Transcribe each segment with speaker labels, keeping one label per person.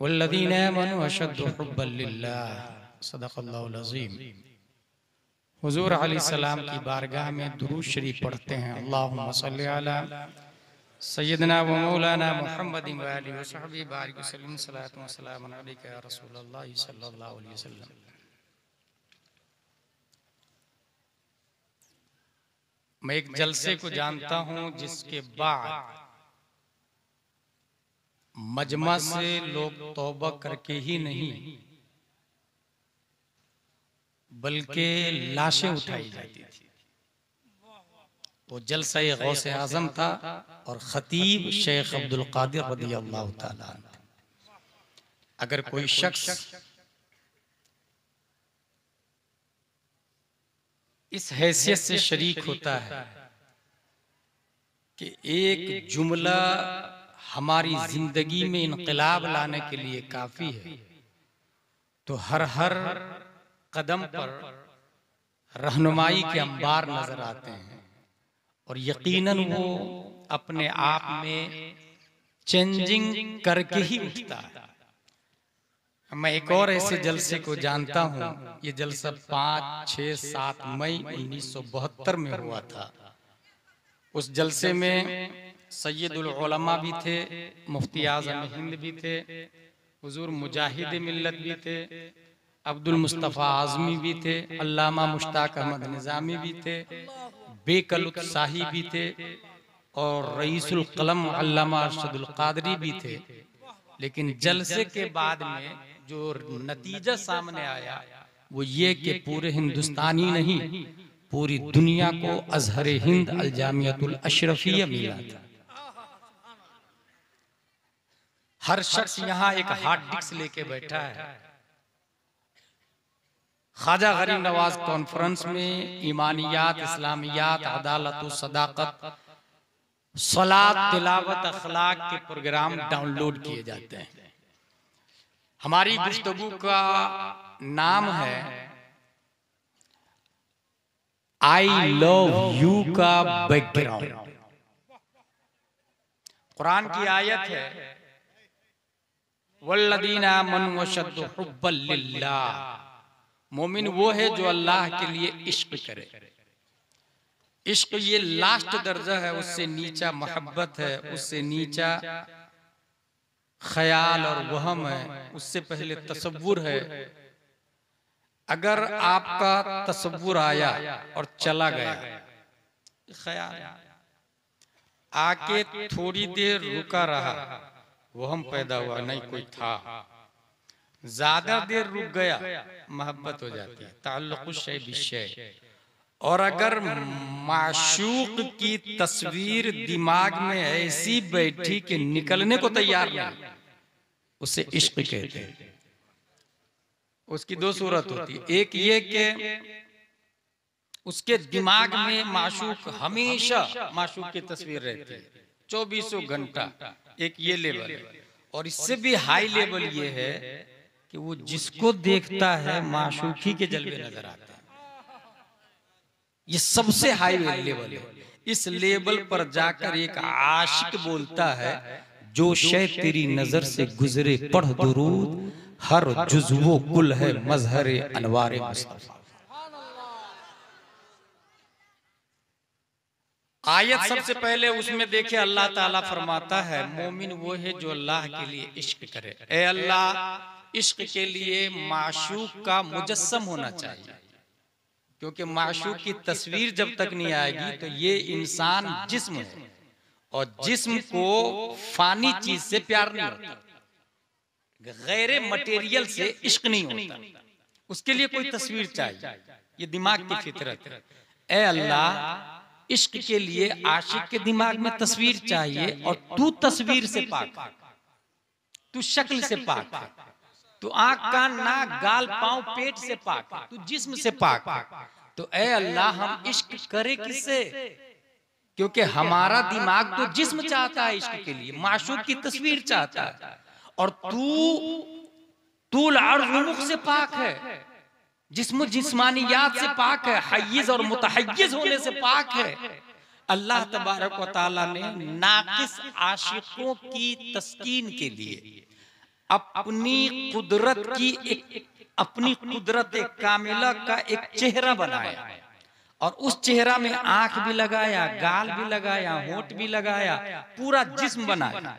Speaker 1: वल्लज़ीना आमनू अशद्दु हुब्बन लिल्लाह सदक़ल्लाहुल अज़ीम। हुज़ूर अलैहिस्सलाम की बारगाह में दुरूद शरीफ पढ़ते हैं। अल्लाहुम्मा सल्लि अला सय्यदना व मौलाना मुहम्मदिन व आलिहि व सहबिहि बारिक वसल्लिम सलातु व सलामुन अलैका या रसूलल्लाह सल्लल्लाहु अलैहि वसल्लम। मैं एक जलसे को जानता हूँ जिसके बाद मजमा से लोग तौबा करके ही नहीं बल्कि लाशें उठाई जाती थी। वो जलसा ये गौसे आजम था और खतीब शेख अब्दुल कादिर रदियल्लाहु ताला अन्हु। अगर कोई शख्स इस हैसियत से शरीक होता है कि एक जुमला हमारी जिंदगी में इनकलाब लाने के लिए काफी है, तो हर हर कदम पर रहनुमाई के अंबार नजर आते हैं और यकीनन वो अपने आप में चेंजिंग करके ही उठता है। मैं एक और ऐसे जलसे को जानता हूँ। ये जलसा 5, 6, 7 मई 1972 में हुआ था। उस जलसे में सैयदुल उलमा भी थे, मुफ्ती आज़म हिंद भी थे, हुजूर मुजाहिद मिल्लत भी थे, अब्दुल मुस्तफ़ा आज़मी भी थे, अल्लामा मुश्ताक अहमद निज़ामी भी थे, बेकलुत शाही भी थे और रईसुल कलम अल्लामा अरशदुल क़ादरी भी थे। लेकिन जलसे के बाद में जो नतीजा सामने आया वो ये कि पूरे हिंदुस्तान ही नहीं पूरी दुनिया को अजहर हिंद अल जामियतुल अशरफिया मिला था। हर शख्स यहाँ एक हार्ड डिस्क लेके बैठा है। ख्वाजा गरीब नवाज कॉन्फ्रेंस में ईमानियात, इस्लामियात, अदालत, सदाकत, सलात, तिलावत, अखलाक के प्रोग्राम डाउनलोड किए जाते हैं। हमारी गुफ्तगू का नाम है आई लव यू का बैकग्राउंड। कुरान की आयत है वल्लज़ीना आमनू अशद्दु हुब्बन लिल्लाह। मोमिन वो है जो अल्लाह के लिए इश्क करे। इश्क ये लास्ट दर्जा है, उससे नीचा मोहब्बत है, उससे नीचा ख्याल और वहम है, उससे पहले तसव्वुर है। अगर आपका तसव्वुर आया और चला गया, ख्याल आके थोड़ी देर रुका रहा, वहम पैदा हुआ, नहीं कोई था, ज्यादा देर रुक गया, मोहब्बत हो जाती है, ताल्लुक़ुश शै बिशै। और अगर माशूक की तस्वीर दिमाग में ऐसी बैठी कि निकलने को तैयार नहीं, उसे इश्क कहते हैं। उसकी दो सूरत होती है, एक ये कि उसके दिमाग में माशूक हमेशा माशूक की तस्वीर रहती है 24 घंटा, एक ये लेवल है। और इससे भी हाई लेवल ये है कि वो जिसको देखता है माशूकी के जलवे नजर आते हैं। ये सबसे हाई लेवल है। इस लेवल पर जाकर एक आशिक बोलता है जो शय तेरी नजर से गुजरे पढ़ दुरूद, हर जुज़्वो कुल है मजहर अनवार मुस्तफा। आयत सबसे पहले उसमें देखे अल्लाह ताला फरमाता है मोमिन वो है जो अल्लाह के लिए इश्क करे। ए अल्लाह, इश्क के लिए माशूक का मुजस्सम होना चाहिए, क्योंकि माशूक की तस्वीर जब तक नहीं आएगी तो ये इंसान जिस्म है और जिस्म को फानी चीज से प्यार नहीं होता, गैर मटेरियल से इश्क नहीं होता, उसके लिए कोई तस्वीर चाहिए। ये दिमाग की फितरत है। ए अल्लाह, इश्क के लिए आशिक के दिमाग में तस्वीर चाहिए और तू तस्वीर से पाक, तू शक्ल से पाक, तू आंख कान नाक गाल पांव पेट से पाक, तू जिस्म से पाक। तो ए अल्लाह, हम इश्क करें किससे? क्योंकि हमारा दिमाग तो जिस्म चाहता है इश्क के लिए, माशूक की तस्वीर चाहता है, और तू अर्ज़ से पाक है, जिस्म जिस्मानियात से पाक है, हय्यिज और मुतहय्यिज होने से पाक है। अल्लाह तबारक व तआला ने नाकिस आशिकों की तस्कीन के लिए अपनी कुदरत की अपनी कुदरत कामिला का एक चेहरा बनाया और उस चेहरा में आंख भी लगाया, गाल भी लगाया, होंठ भी लगाया, पूरा जिस्म बनाया।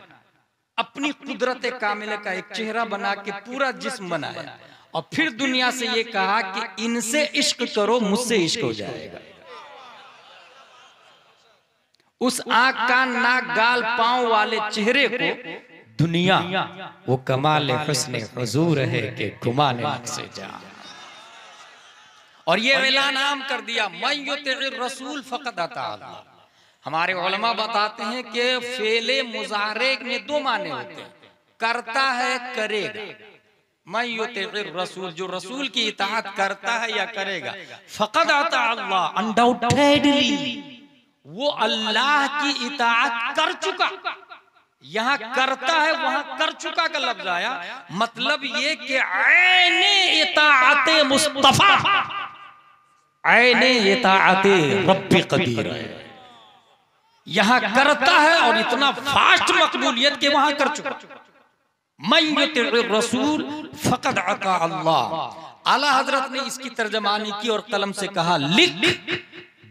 Speaker 1: अपनी कुदरत कामिला का एक चेहरा बना के पूरा जिस्म बनाया और फिर दुनिया से ये कहा कि इनसे इश्क करो, मुझसे इश्क हो जाएगा। उस आंख, कान, नाक, गाल, पांव वाले चेहरे को दुनिया वो कमाल हुस्न हुजूर है कि गुमाने नक्शे जा। और ये ऐलान आम कर दिया, मैं युतिइर रसूल फक़द अता अल्लाह। हमारे उलमा बताते हैं कि फेले मुजारे में दो माने होते हैं, करता है, करेगा। मैं युतिइर रसूल, जो रसूल की इताअत करता है या करेगा, फक़द अता अल्लाह, अनडाउटेडली वो अल्लाह की इताअत कर चुका। यहाँ करता है, वहां कर चुका का लफ्ज आया, मतलब ये कि ऐने इताअते मुस्तफा, ऐने इताअते रब्बी कदीर है। यहाँ करता है और इतना फास्ट मकबूलियत के वहां कर चुका। मैं युतिइर रसूल फक़द अता अल्लाह। आला हजरत ने इसकी तर्जमानी की और कलम से कहा, लिख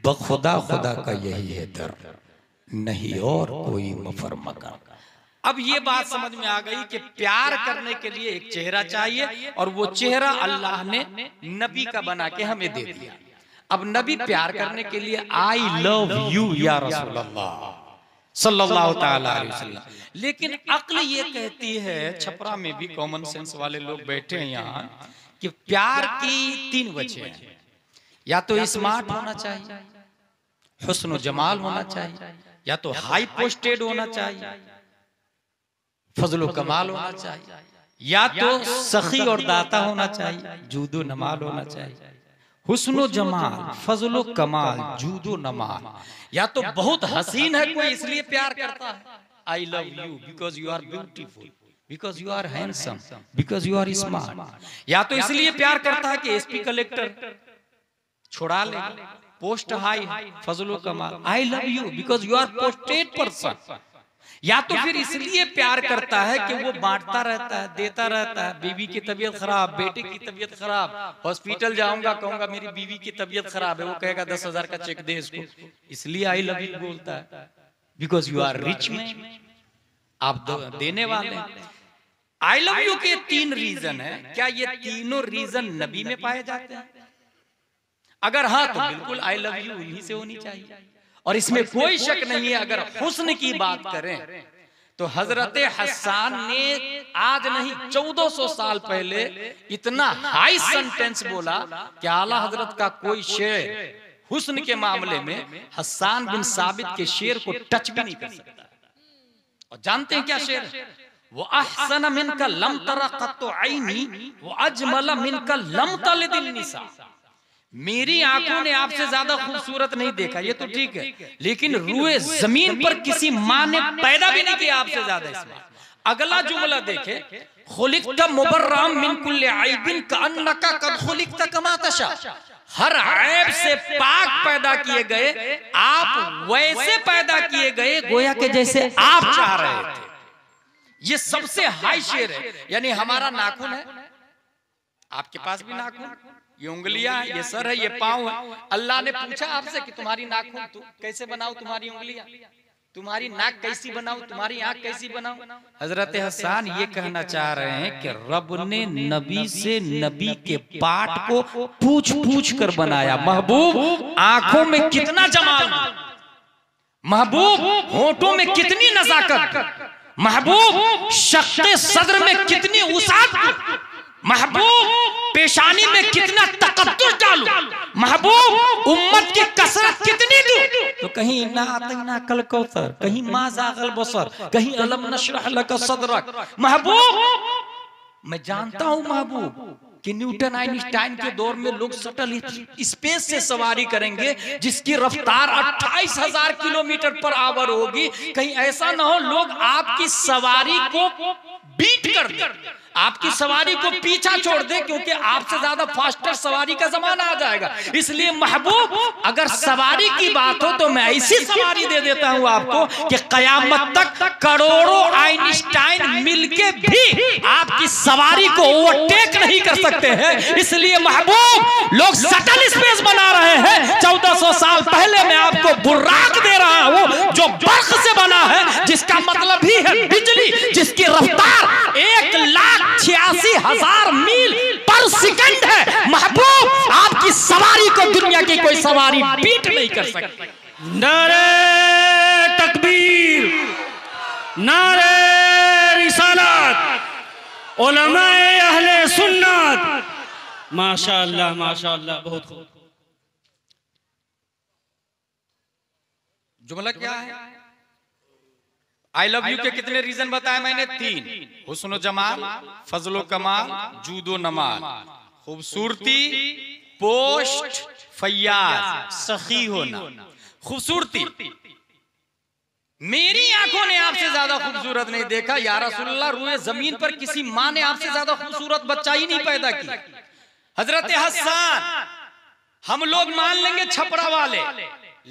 Speaker 1: बखुदा खुदा का यही है दर, नहीं और कोई मफर मगर। अब ये बात समझ में आ गई कि प्यार करने के लिए एक चेहरा चाहिए और वो चेहरा अल्लाह ने नबी का बना के हमें दे दिया। अब नबी प्यार करने के लिए आई लव यू या रसूल अल्लाह सल्लल्लाहु तआला अलैहि वसल्लम। लेकिन अक्ल ये कहती है, छपरा में भी कॉमन सेंस वाले लोग बैठे हैं यहाँ, कि प्यार की तीन वजह हैं। या तो स्मार्ट होना चाहिए, हुस्न जमाल होना चाहिए, या तो हाई पोस्टेड होना चाहिए, फजलो कमाल होना चाहिए, या तो सखी और दाता होना चाहिए, जूदो नमाल होना चाहिए। हुस्नो जमाल, फजलो कमाल, जूदो नमाल। या तो बहुत हसीन है कोई इसलिए प्यार करता है, I love you because you are beautiful, because you are handsome, because you are smart. या तो इसलिए प्यार करता है कि एसपी कलेक्टर छोड़ा ले, पोस्ट हाई, फजलो कमाल, I love you because you are posted person. या तो फिर इसलिए प्यार करता है कि वो बांटता रहता है, देता रहता है। बीवी की तबीयत खराब, बेटे की तबीयत खराब, हॉस्पिटल जाऊंगा, कहूंगा मेरी बीवी की तबीयत खराब है, वो कहेगा 10,000 का चेक दे इसको, इसलिए आई लव यू बोलता है, because you are rich man, आप देने वाले। आई लव यू के तीन रीजन है। क्या ये तीनों रीजन नबी में पाए जाते हैं? अगर हाँ तो बिल्कुल आई लव यू उन्हीं से होनी चाहिए और इसमें कोई शक नहीं है। अगर हुस्न की बात करें तो हजरत हसन ने आज नहीं 1400 साल पहले इतना हाई सेंटेंस बोला कि आला हजरत का कोई शेर हुस्न के मामले में हसन बिन साबित के शेर को टच भी नहीं कर सकता। और जानते हैं क्या शेर? वो अहसन मिनका लम तरा कत्तु ऐनी व अजमल मिनका लम तलिदिन निसा। मेरी आंखों ने आपसे ज्यादा खूबसूरत नहीं देखा, ये तो ठीक है, लेकिन रूए जमीन पर किसी माँ ने पैदा भी नहीं किया आपसे ज्यादा। इसमें अगला जुमला देखे, खुलिक़्ता मुबर्रअम मिन कुल्लि ऐबिन कअन्नका कद खुलिक़्ता कमा तशा। हर ऐब से पाक पैदा किए गए, आप वैसे पैदा किए गए गोया के जैसे आप चाह रहे थे। ये सबसे हाई शेर है। यानी हमारा नाखून है, आपके पास भी नाखून, ये उंगलियां, ये सर है, ये पांव है। अल्लाह ने पूछा आपसे कि तुम्हारी नाखून कैसे बनाऊं, तुम्हारी उंगलियां, तुम्हारी नाक कैसी बनाऊं, तुम्हारी आंख कैसी बनाऊं। हजरत हसन ये कहना चाह रहे हैं कि रब ने नबी से नबी के पार्ट को पूछ पूछ कर बनाया। महबूब आंखों में कितना जमाल, महबूब होठों में कितनी नजाकत, महबूब शक्के सदर में कितनी उसात, महबूब पेशानी में कितना तकद्दुस डालू, महबूब उम्मत की कसरत कितनी दूं। तो कहीं इन्ना आतना कल कौसर, कहीं मा ज़ाग़ल बसर, कहीं अलम नशरह लका सदरक। महबूब मैं जानता हूं महबूब कि न्यूटन आइंस्टाइन के दौर में लोग शटल स्पेस से सवारी करेंगे जिसकी रफ्तार 28,000 किलोमीटर पर आवर होगी। कहीं ऐसा ना हो लोग आपकी सवारी को बीट कर दे, आपकी सवारी को पीछा छोड़ दे, क्योंकि आपसे ज्यादा फास्टर सवारी का जमाना आ जाएगा। इसलिए महबूब अगर सवारी की बात हो तो मैं ऐसी सवारी दे देता हूं आपको कि कयामत तक करोड़ों आइंस्टाइन मिलके भी आपकी सवारी को ओवरटेक नहीं कर सकते हैं। इसलिए महबूब लोग शटल स्पेस बना रहे हैं। 1400 साल पहले मैं आपको बुर्राक दे रहा हूं जो बर्फ से बना है, जिसका मतलब ही है बिजली, जिसकी रफ्तार 1,86,000 मील पर सेकंड है। महबूब आपकी सवारी को दुनिया की कोई सवारी बीट नहीं कर सकती।
Speaker 2: नारे तकबीर, नारे रिसालत, उलमाए अहले सुन्नत। माशाअल्लाह माशाअल्लाह, बहुत खूब।
Speaker 1: जुमला क्या है? आई लव यू के कितने रीजन बताए मैंने? 3। हुस्न जमाल, फजलो कमाल, जूदो नमाल। खूबसूरती, पोस्ट, फैयाज, सखी होना। खूबसूरती, मेरी आंखों ने आपसे ज्यादा खूबसूरत नहीं देखा या रसूलुल्लाह। रूए जमीन पर किसी माँ ने आपसे ज्यादा खूबसूरत बच्चा ही नहीं पैदा किया। हजरत हसन हम लोग मान लेंगे छपरा वाले,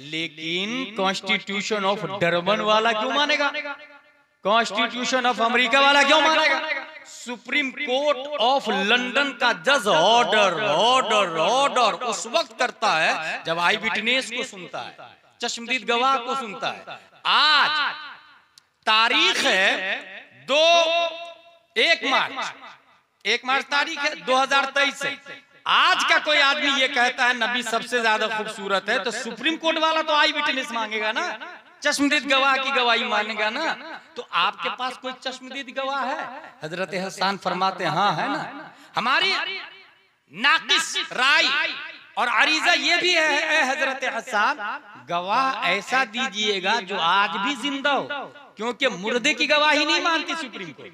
Speaker 1: लेकिन कॉन्स्टिट्यूशन ऑफ डरबन वाला क्यों मानेगा? कॉन्स्टिट्यूशन ऑफ अमेरिका वाला क्यों मानेगा? सुप्रीम कोर्ट ऑफ लंदन का जज ऑर्डर ऑर्डर ऑर्डर उस वक्त करता है जब आई विटनेस को सुनता है, चश्मदीद गवाह को सुनता है। आज तारीख है 1 मार्च तारीख है 2023 से। आज का कोई आदमी ये कहता है नबी सबसे ज्यादा खूबसूरत है, तो सुप्रीम कोर्ट वाला तो आई विटनेस मांगेगा ना, चश्मदीद गवाह की गवाही मानेगा ना। तो आपके पास कोई चश्मदीद गवाह है? हजरत हसन फरमाते हाँ है ना। हमारी नाकिस राय और अरीजा ये भी है हजरत हसन, गवाह ऐसा दीजिएगा जो आज भी जिंदा हो, क्योंकि मुर्दे की गवाही नहीं मानती सुप्रीम कोर्ट,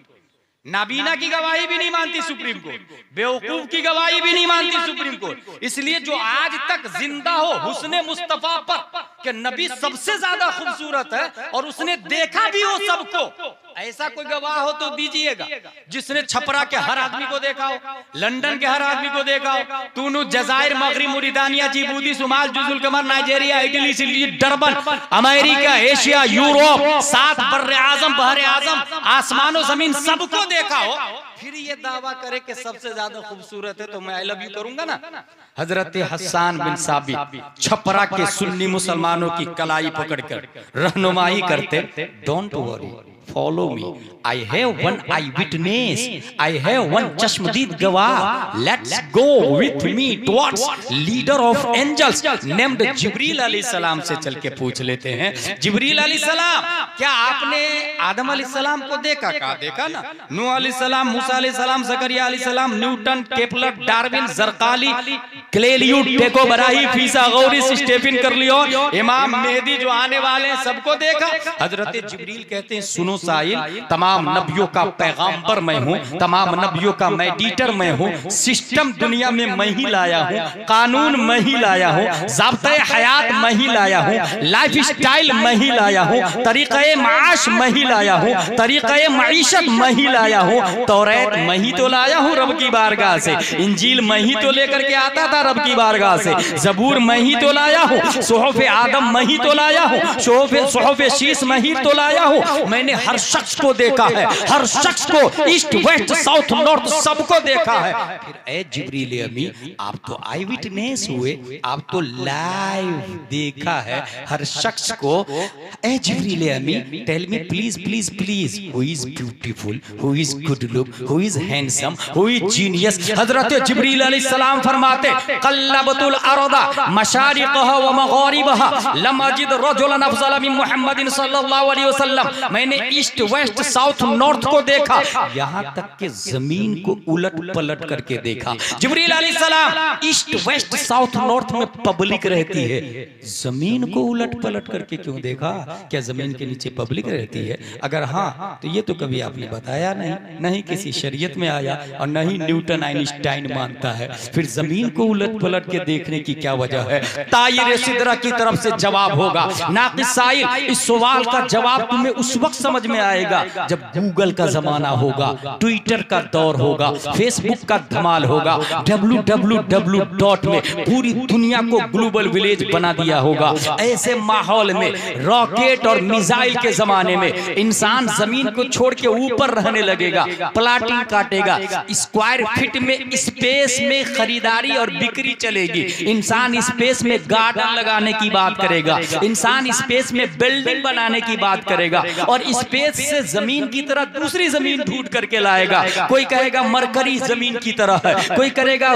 Speaker 1: नाबीना की गवाही भी नहीं मानती सुप्रीम कोर्ट, बेवकूफ की गवाही भी नहीं मानती सुप्रीम कोर्ट। इसलिए जो आज तक जिंदा हो हुस्ने मुस्तफा पर कि नबी सबसे ज्यादा खूबसूरत है और उसने देखा भी हो सबको, ऐसा कोई गवाह हो तो दीजिएगा। जिसने छपरा के हर आदमी को देखा हो, लंदन के हर आदमी को देखा हो, तूनु, जजायर, मगरिब, मुरितानिया, जिबूती, सोमाल, जुजुल कमर, नाइजीरिया, इटली, सिली, डरबन, अमेरिका, एशिया, यूरोप, 7 बर्रे आजम, बहरे आजम, आसमानो जमीन सबको देखा हो, फिर ये दावा करे कि सबसे ज्यादा खूबसूरत है, तो मैं आई लव यू करूंगा ना। हजरत हसन बिन साबित छपरा के सुन्नी मुसलमानों की कलाई पकड़कर रहनुमाई करते, don't worry, follow me. I have one eyewitness. I have one चश्मदीद गवाह. Let's go with me towards leader of angels named जिब्रील अलैहिस्सलाम से चल के पूछ लेते हैं। जिब्रील अलैहिस्सलाम, क्या आपने आदम अलैहिस्सलाम को देखा? कहा देखा ना। नूह अलैहिस्सलाम, मूसा अलैहिस्सलाम, जकरिया अलैहिस्सलाम, न्यूटन, केपलर, डार्विन, जरकाली, क्लेलियो, टेको बराही, फीसा गौरी, स्टेफन कर्लियोन, इमाम मेहदी जो आने वाले हैं, सबको देखा। हजरत जिब्रील कहते हैं सुनो साहिल, तमाम नबियों का पैगाम्बर मैं हूँ, तमाम नबियों का मेडिटर मैं हूँ, सिस्टम दुनिया में मैं ही लाया हूँ, कानून मैं ही लाया हूँ, ज़ाब्ते हयात मैं ही लाया हूँ, लाइफ स्टाइल मैं ही लाया हूँ, तरीक़े माश मैं ही लाया हूँ, तरीक़े मईशत मैं ही लाया हूँ, तौरात मैं ही तो लाया हूँ रब की बारगाह से, इंजील मैं ही तो लेकर के आता था रब की बारगाह से, ज़बूर मैं ही तो लाया हूँ, सुहूफ़ आदम मैं ही तो लाया हूँ, सुहूफ़ शीश मैं ही तो लाया हूँ। मैंने हर शख्स को देखा है, हर शख्स को ईस्ट वेस्ट साउथ नॉर्थ सबको देखा है। फिर ए जिब्रील अमीन, आप तो आई विटनेस हुए, आप तो लाइव देखा है हर शख्स को। ए Jibreel Ameen, tell me please please please, who is beautiful, who is good look, who is handsome, who is genius. Hazrat Jibreel अलैहिस्सलाम फरमाते, क़ल्लबतुल अर्दा मशारिक़हा व मग़ारिबहा लम अजिद रजुलन अफ़ज़ल मिन मुहम्मदिन सल्लल्लाहु अलैहि वसल्लम। मैंने ईस्ट वेस्ट साउथ नॉर्थ को देखा, यहाँ तक के जमीन को उलट पलट करके देखा। जिब्रील अलैहिस्सलाम, ईस्ट वेस्ट साउथ नॉर्थ में पब्लिक रहती है, जमीन को उलट पलट करके क्यों देखा? क्या जमीन के नीचे पब्लिक रहती है? अगर हाँ तो ये तो कभी आपने बताया नहीं, नहीं किसी शरीयत में आया और नहीं न्यूटन आइंस्टाइन मानता है। फिर जमीन को उलट पलट के देखने की क्या वजह है? तायर सिदरा की तरफ से जवाब होगा। नाक़िसाइल, इस सवाल का जवाब तुम्हें उस वक्त समझ में आएगा जब गूगल का जमाना होगा, ट्विटर का दौर होगा, फेसबुक का धमाल होगा, www. में पूरी दुनिया को ग्लोबल विलेज बना दिया होगा। ऐसे माहौल में, रॉकेट और मिसाइल के जमाने में इंसान जमीन को छोड़ के ऊपर रहने लगेगा, प्लाटिंग काटेगा, स्क्वायर फीट में स्पेस में खरीदारी और बिक्री चलेगी। इंसान स्पेस में गार्डन लगाने की बात करेगा, इंसान स्पेस में बिल्डिंग बनाने की बात करेगा और स्पेस से जमीन की तरह दूसरी जमीन ढूंढ करके लाएगा। कोई कहेगा मरकरी जमीन की तरह है, कोई कहेगा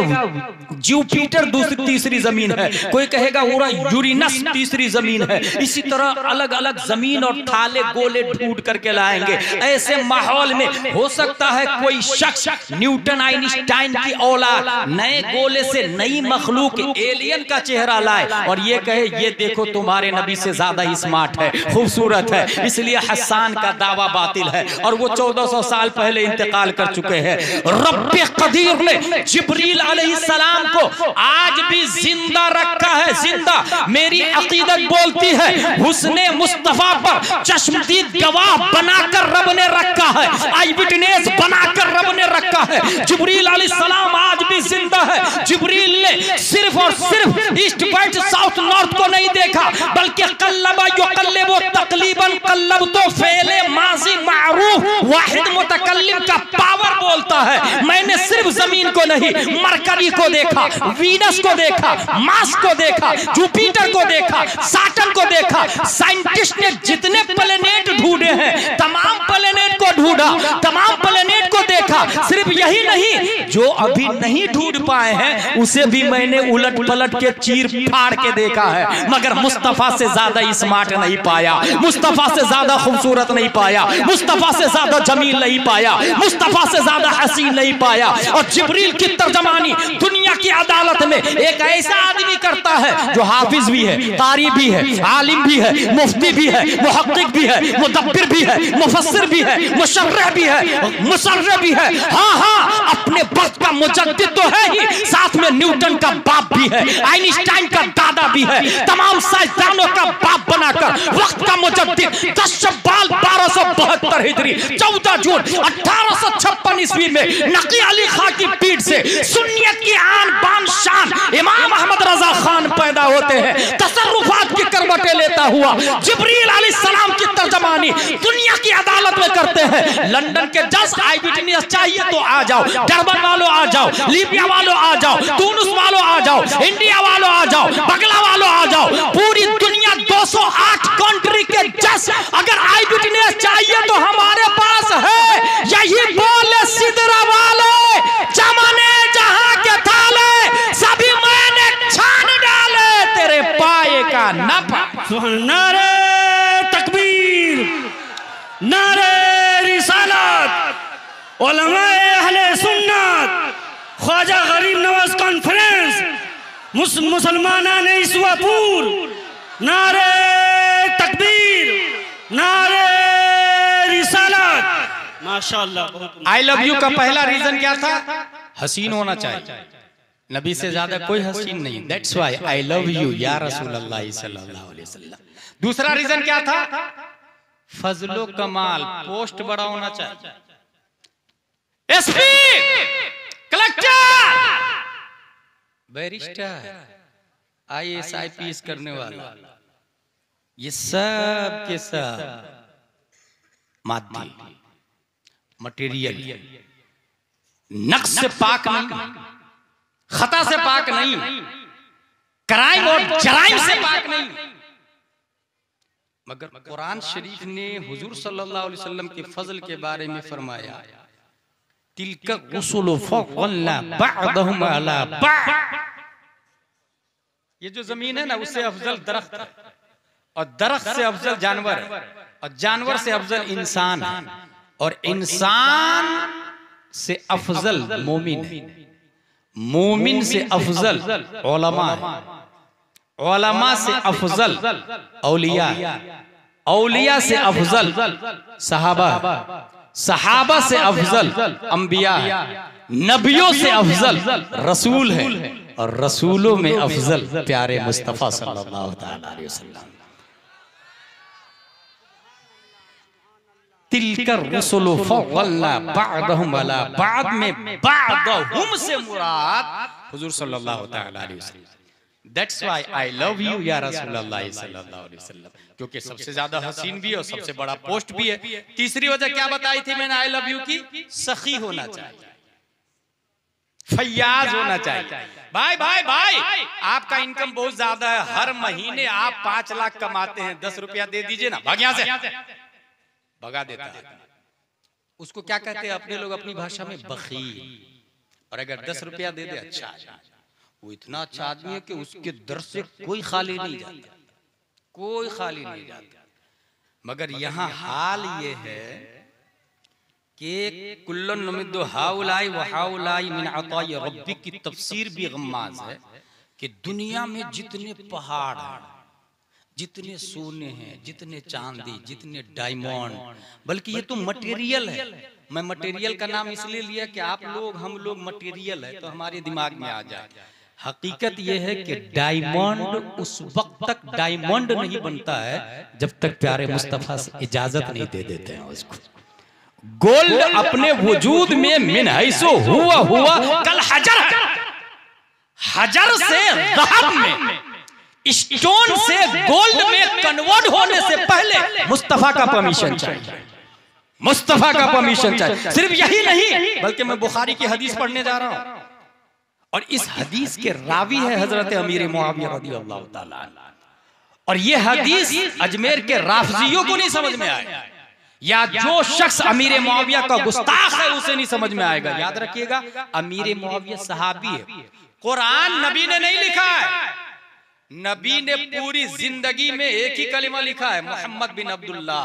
Speaker 1: जुपिटर तीसरी जमीन है, कोई कहेगा यूरेनस तीसरी जमीन है। इसी तरह अलग अलग जमीन और थाले गोले ढूंढ करके लाएंगे। ऐसे माहौल में हो सकता है कोई शख्स न्यूटन आइंस्टाइन की औलाद नए गोले से नई मखलूक एलियन का चेहरा लाए और ये कहे ये देखो तुम्हारे नबी से ज्यादा ही स्मार्ट है, खूबसूरत है, इसलिए हस्सान का दावा बातिल है और वो 1400 साल पहले इंतकाल कर चुके हैं। रब्बे कदीर ने जिब्रील अलैहिस्सलाम को आज भी जिंदा रखा है, जिंदा। मेरी अकीदत बोलती है हुस्ने मुस्तफा पर चश्मदीद गवाह बनाकर रब ने रखा है, आई विटनेस बनाकर रब ने रखा है। जिब्रील अलैहिस्सलाम आज भी जिंदा है। जिब्रील ने सिर्फ और सिर्फ ईस्ट वेस्ट साउथ नॉर्थ को नहीं देखा, बल्कि कल्लबा युकल्लिबु तकलीबन कल्लब तो फेले माजी मारूफ वाहिद मुतकल्लिम का पावर बोलता है। मैंने सिर्फ जमीन को नहीं, मरकरी को देखा, वीनस को देखा, मार्स को देखा, जुपिटर को देखा, सैटर्न को देखा। साइंटिस्ट ने जितने प्लेनेट ढूंढे हैं तमाम प्लेनेट को ढूंढा, तमाम प्लेनेट को देखा। सिर्फ यही नहीं, जो अभी नहीं ढूंढ पाए हैं उसे भी मैंने उलट पलट के चीर फाड़ के देखा है, मगर मुस्तफा से ज्यादा स्मार्ट नहीं पाया, मुस्तफा से ज्यादा खूबसूरत नहीं पाया, मुस्तफा से ज्यादा जमील नहीं पाया, मुस्तफा से ज्यादा हसीन नहीं पाया। और जिब्रील की तर्जमानी दुनिया की अदालत में एक ऐसा आदमी करता है जो हाफिज भी है, कारी भी है, आलिम भी है, मुफ्ती भी है, मुहक्किक भी है, मुदब्बिर भी है, मुफस्सिर भी है, मुशर्रह भी है, मुसर्रह भी है। हाँ हाँ, अपने वक्त का मुजद्दिद तो है ही, साथ में न्यूटन का बाप भी है, आइंस्टाइन का दादा भी है, तमाम साइंसदानों का बाप बनाकर वक्त का मुजद्दिद 10 शव्वाल 1272 हिजरी 14 जून 1856 ईस्वी में नकी अली खां की पीठ से सुन्नियत की आन बान शान इमाम अहमद रजा खान पैदा होते हैं। तसर्रुफात की करवटें लेता हुआ जिब्रील अलैहिस्सलाम की तर्जमानी दुनिया की अदालत में करते हैं। लंदन के 10 आई विटनेस चाहिए तो आ जाओ, डरबन वालों आ जाओ, लीबिया वालों आ जाओ, तुनिस वालों आ जाओ, इंडिया वालों आ जाओ, बगला वालों आ जाओ, पूरी दुनिया 208 कंट्री के 10 अगर आई विटनेस चाहिए तो हमारे पास है। यही बोले सिदरा वाले चमने जहां के थाले सभी मैंने छान डाले तेरे पाए का नफा।
Speaker 2: नारे तकबीर, नारे रिसालत, उलमाए अहले सुन्नत, ख्वाजा गरीब नवाज कॉन्फ्रेंस, मुसलमानान इसवापुर, नारे तकबीर, नारे रिसालत। माशाअल्लाह।
Speaker 1: आई लव यू का पहला रीजन क्या था? हसीन होना चाहिए, नबी से ज्यादा कोई हसीन नहीं, that's why I love you या रसूलुल्लाह सल्लल्लाहु अलैहि वसल्लम। दूसरा रीजन क्या था? फजलो कमाल, पोस्ट बड़ा होना चाहिए, SP, collector, barrister, IAS IPS करने वाला, ये सब के सब मादी मटेरियल, नक्श से पाक नहीं, खता से पाक नहीं, क्राइम और जराइम से पाक नहीं। मगर कुरान शरीफ ने हुजूर सल्लल्लाहु अलैहि वसल्लम के फजल के बारे में फरमाया, तिलका रुसुलु फज़लना बअदहुम अला बअद। ये जो जमीन है ना, उससे अफजल दरख्त है, और दरख्त से अफजल जानवर है, और जानवर से अफजल इंसान है, और इंसान से अफजल मोमिन है, मोमिन से अफजल उलमा है, उलमा से अफजल औलिया, औलिया से अफजल सहाबा, सहाबा से अफजल अंबिया है, नबियों से अफजल रसूल है, और रसूलों में अफजल प्यारे मुस्तफा सल्लल्लाहु अलैहि वसल्लम। तिलकर रसूलु फज़लना बअदहुम अला बाद में बअदहुम से मुराद हुजूर सल्लल्लाहु अलैहि वसल्लम। That's why I love you या रसूलुल्लाह सल्लल्लाहु अलैहि वसल्लम, क्योंकि सबसे ज्यादा हसीन भी है और सबसे बड़ा पोस्ट भी है। तीसरी वजह क्या बताई थी मैंने आई लव यू की? सखी होना चाहिए, फैयाज होना चाहिए। भाई भाई भाई आपका इनकम बहुत ज्यादा है, हर महीने आप 5 लाख कमाते हैं, 10 रुपया दे दीजिए ना, भाग यहां से, भगा देता है। उसको क्या कहते हैं अपने लोग अपनी भाषा में? बखील। और अगर 10 रुपया दे दे, अच्छा, वो इतना अच्छा आदमी है कि उसके दर से कोई खाली नहीं जाता, कोई खाली नहीं जाता। मगर यहाँ हाल ये है कि कुल्लन नुमिद्दु हाउलाई व हाउलाई मिन अताई रब्बिक की तफसीर भी गम्माज है कि दुनिया में जितने पहाड़ हैं, जितने सोने हैं, जितने चांदी, जितने डायमंड, बल्कि ये तो मटेरियल है। मैं मटेरियल का नाम इसलिए लिया कि आप लोग, हम लोग मटेरियल है तो हमारे दिमाग में आ जाए। हकीकत यह है कि डायमंड उस वक्त तक डायमंड नहीं बनता है जब तक प्यारे मुस्तफा से इजाजत नहीं दे देते हैं उसको। गोल्ड अपने वजूद में मिन हैसो हुआ कल हजर है, हजर से ज़हब में, स्टोन से गोल्ड में कन्वर्ट होने से पहले मुस्तफा का परमिशन चाहिए, मुस्तफा का परमिशन चाहिए। सिर्फ यही नहीं बल्कि मैं बुखारी की हदीस पढ़ने जा रहा हूं और इस हदीस के रावी है हजरत अमीर मुआविया रज़ियल्लाहु ताला अन्हु। और ये हदीस अजमेर के राफजियों को नहीं समझ में आए, या जो शख्स अमीर मुआविया का गुस्ताख है उसे नहीं समझ में आएगा। याद रखिएगा अमीर मुआविया सहाबी है, कुरान नबी ने नहीं लिखा है, नबी ने पूरी जिंदगी में एक ही कलिमा लिखा है, मोहम्मद बिन अब्दुल्ला।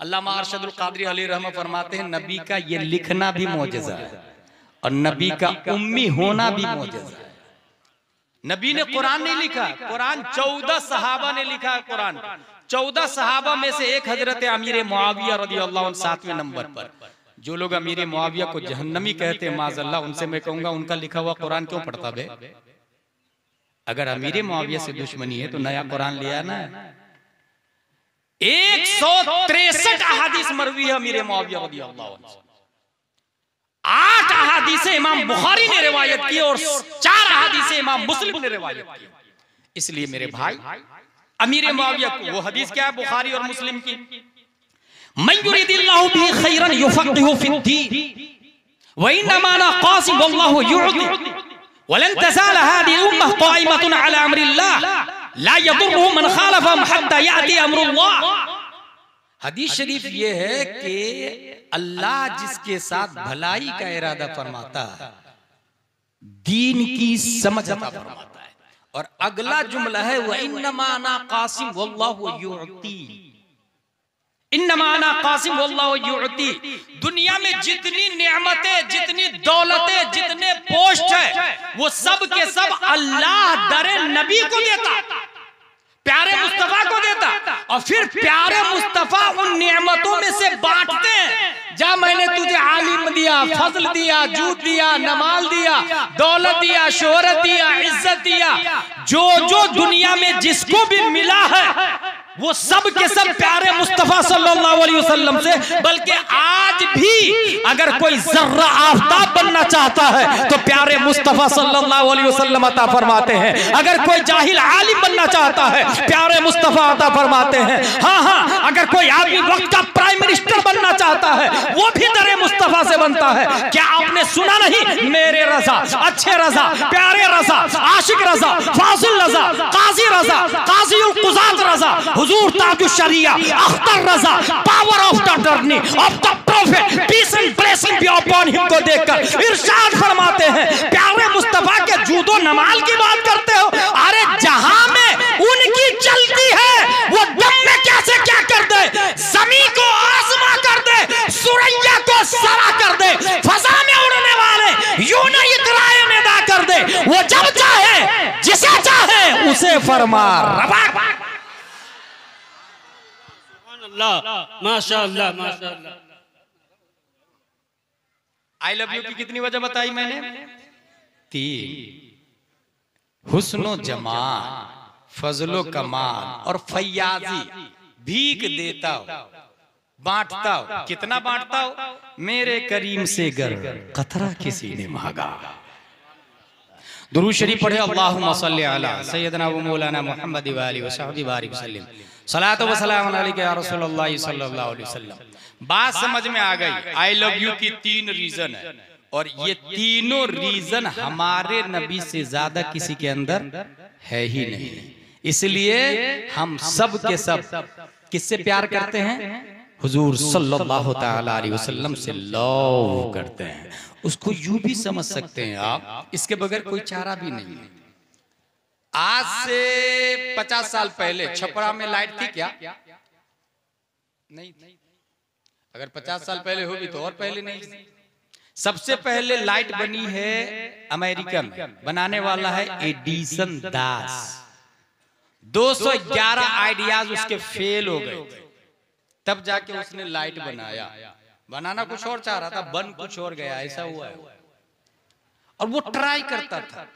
Speaker 1: अल्लामा अरशदुल कादरी अलैहि रहमह फरमाते हैं नबी का ये लिखना भी मौजज़ा है और नबी का उम्मी होना भी मौजज़ा है। नबी ने कुरान नहीं लिखा, कुरान 14 सहाबा ने लिखा है। कुरान 14 सहाबा में से एक हजरत अमीर मुआविया रज़ियल्लाहु अन्हु 7वें नंबर पर। जो लोग अमीर मुआविया को जहन्नमी कहते हैं माज़अल्लाह, उनसे मैं कहूंगा उनका लिखा हुआ कुरान क्यों पढ़ता बे? अगर अमीर मुआविया से दुश्मनी है तो नया कुरान लिया ना। 163 अहादीस मरवी है अमीर मुआविया रज़ियल्लाहु अन्हु। 8 अहादीस इमाम बुखारी ने रिवायत की और 4 अहादीस इमाम मुस्लिम ने रिवायत की। इसलिए मेरे भाई अमीर मुआविया को, वो हदीस क्या है बुखारी और मुस्लिम की, मन युरिदिल्लाहु बिही खैरन युफक्किहु फिद्दीन व इन्नमा अना क़ासिम वल्लाहु युअति वलन तज़ाल हादिही उम्मह क़ाइमतुन अला अम्रिल्लाह ला यदुर्रुहु मन ख़ालफहुम हत्ता याति अम्रुल्लाह। हदीस शरीफ ये है कि अल्लाह जिसके साथ भलाई का इरादा फरमाता है दीन की समझ अता फरमाता है। और अगला जुमला है व इन्नमा अना क़ासिम वल्लाहु युअति, इन्नमा अना क़ासिम वल्लाहु युअति। दुनिया में जितनी नेमतें, जितनी दौलतें, जितने पोस्ट है वो सब के सब अल्लाह दरे नबी को देता, प्यारे मुस्तफा को देता, और फिर प्यारे मुस्तफा उन नेमतों में से बांटते हैं। जा मैंने तुझे आलिम दिया, फजल दिया, जूद दिया, नमाल दिया, दौलत दिया, शोहरत दिया, इज्जत दिया, जो जो दुनिया में जिसको भी मिला है वो सब के सब प्यारे मुस्तफा सल्लल्लाहु अलैहि वसल्लम से। बल्कि आज भी अगर कोई जर्रा आफताब बनना चाहता है तो प्यारे मुस्तफा सल्लल्लाहु अलैहि वसल्लम अता फरमाते हैं। अगर कोई जाहिल आलिम बनना चाहता है प्यारे मुस्तफा अता फरमाते हैं। हाँ हाँ, अगर कोई आदमी वक्त का प्राइम मिनिस्टर बनना चाहता है वो भी दरे मुस्तफा से बनता है। क्या आपने सुना नहीं, मेरे रजा, अच्छे रजा, प्यारे रजा, आशिक रजा, फाजिल रजा, काजी रजा, काजी उल कुज़ात रजा, हुजूर Tajush Shariya, Akhtar Raza, power of the journey of the prophet, peace and blessing be upon him को देखकर इरशाद फरमाते हैं प्यारे मुस्तफा के जूदो नमाल की बात करते हो। अरे जहां में उनकी चलती है वो दम में कैसे क्या कर दे, जमीन को आसमां कर दे, सुरैया को सरा कर दे, फजा में उड़ने वाले यूं न इतराए निदा कर दे। वो जब चाहे जिसे चाहे उसे फरमा रवा।
Speaker 2: माशाअल्लाह माशाअल्लाह।
Speaker 1: आई लव यू की कितनी वजह बताई मैंने? 3। हुस्नो जमाल, फजलो कमाल और फैयाजी, भीख देता हो, बांटता हो। कितना बांटता हो? मेरे करीम से गर कतरा किसी ने मांगा। दुरूद शरीफ पढ़े, अल्लाहुम्मा सल्ली अला सय्यदना व मौलाना मुहम्मद व आलिहि व सहबिहि बारिक वसल्लम, सलातो व सलाम अलैका या रसूलल्लाह सल्लल्लाहु अलैहि वसल्लम। बात समझ में आ गई। आई लव यू की 3 रीजन है और ये तीनों रीजन हमारे नबी से ज्यादा किसी के अंदर है ही नहीं। इसलिए हम सब के सब किससे प्यार करते हैं? हुजूर सल्लल्लाहु तआला अलैहि वसल्लम से लव करते हैं। उसको यूं भी समझ सकते हैं आप, इसके बगैर कोई चारा भी नहीं है। आज से 50 साल पहले छपरा में लाइट थी क्या? नहीं थी। अगर 50 साल पहले होगी तो और पहले नहीं थी। सबसे पहले लाइट बनी है अमेरिका में, बनाने वाला है एडिसन दास। 211 आइडियाज उसके फेल हो गए थे, तब जाके उसने लाइट बनाया। बनाना कुछ और चाह रहा था, बन कुछ और गया, ऐसा हुआ है। और वो ट्राई करता था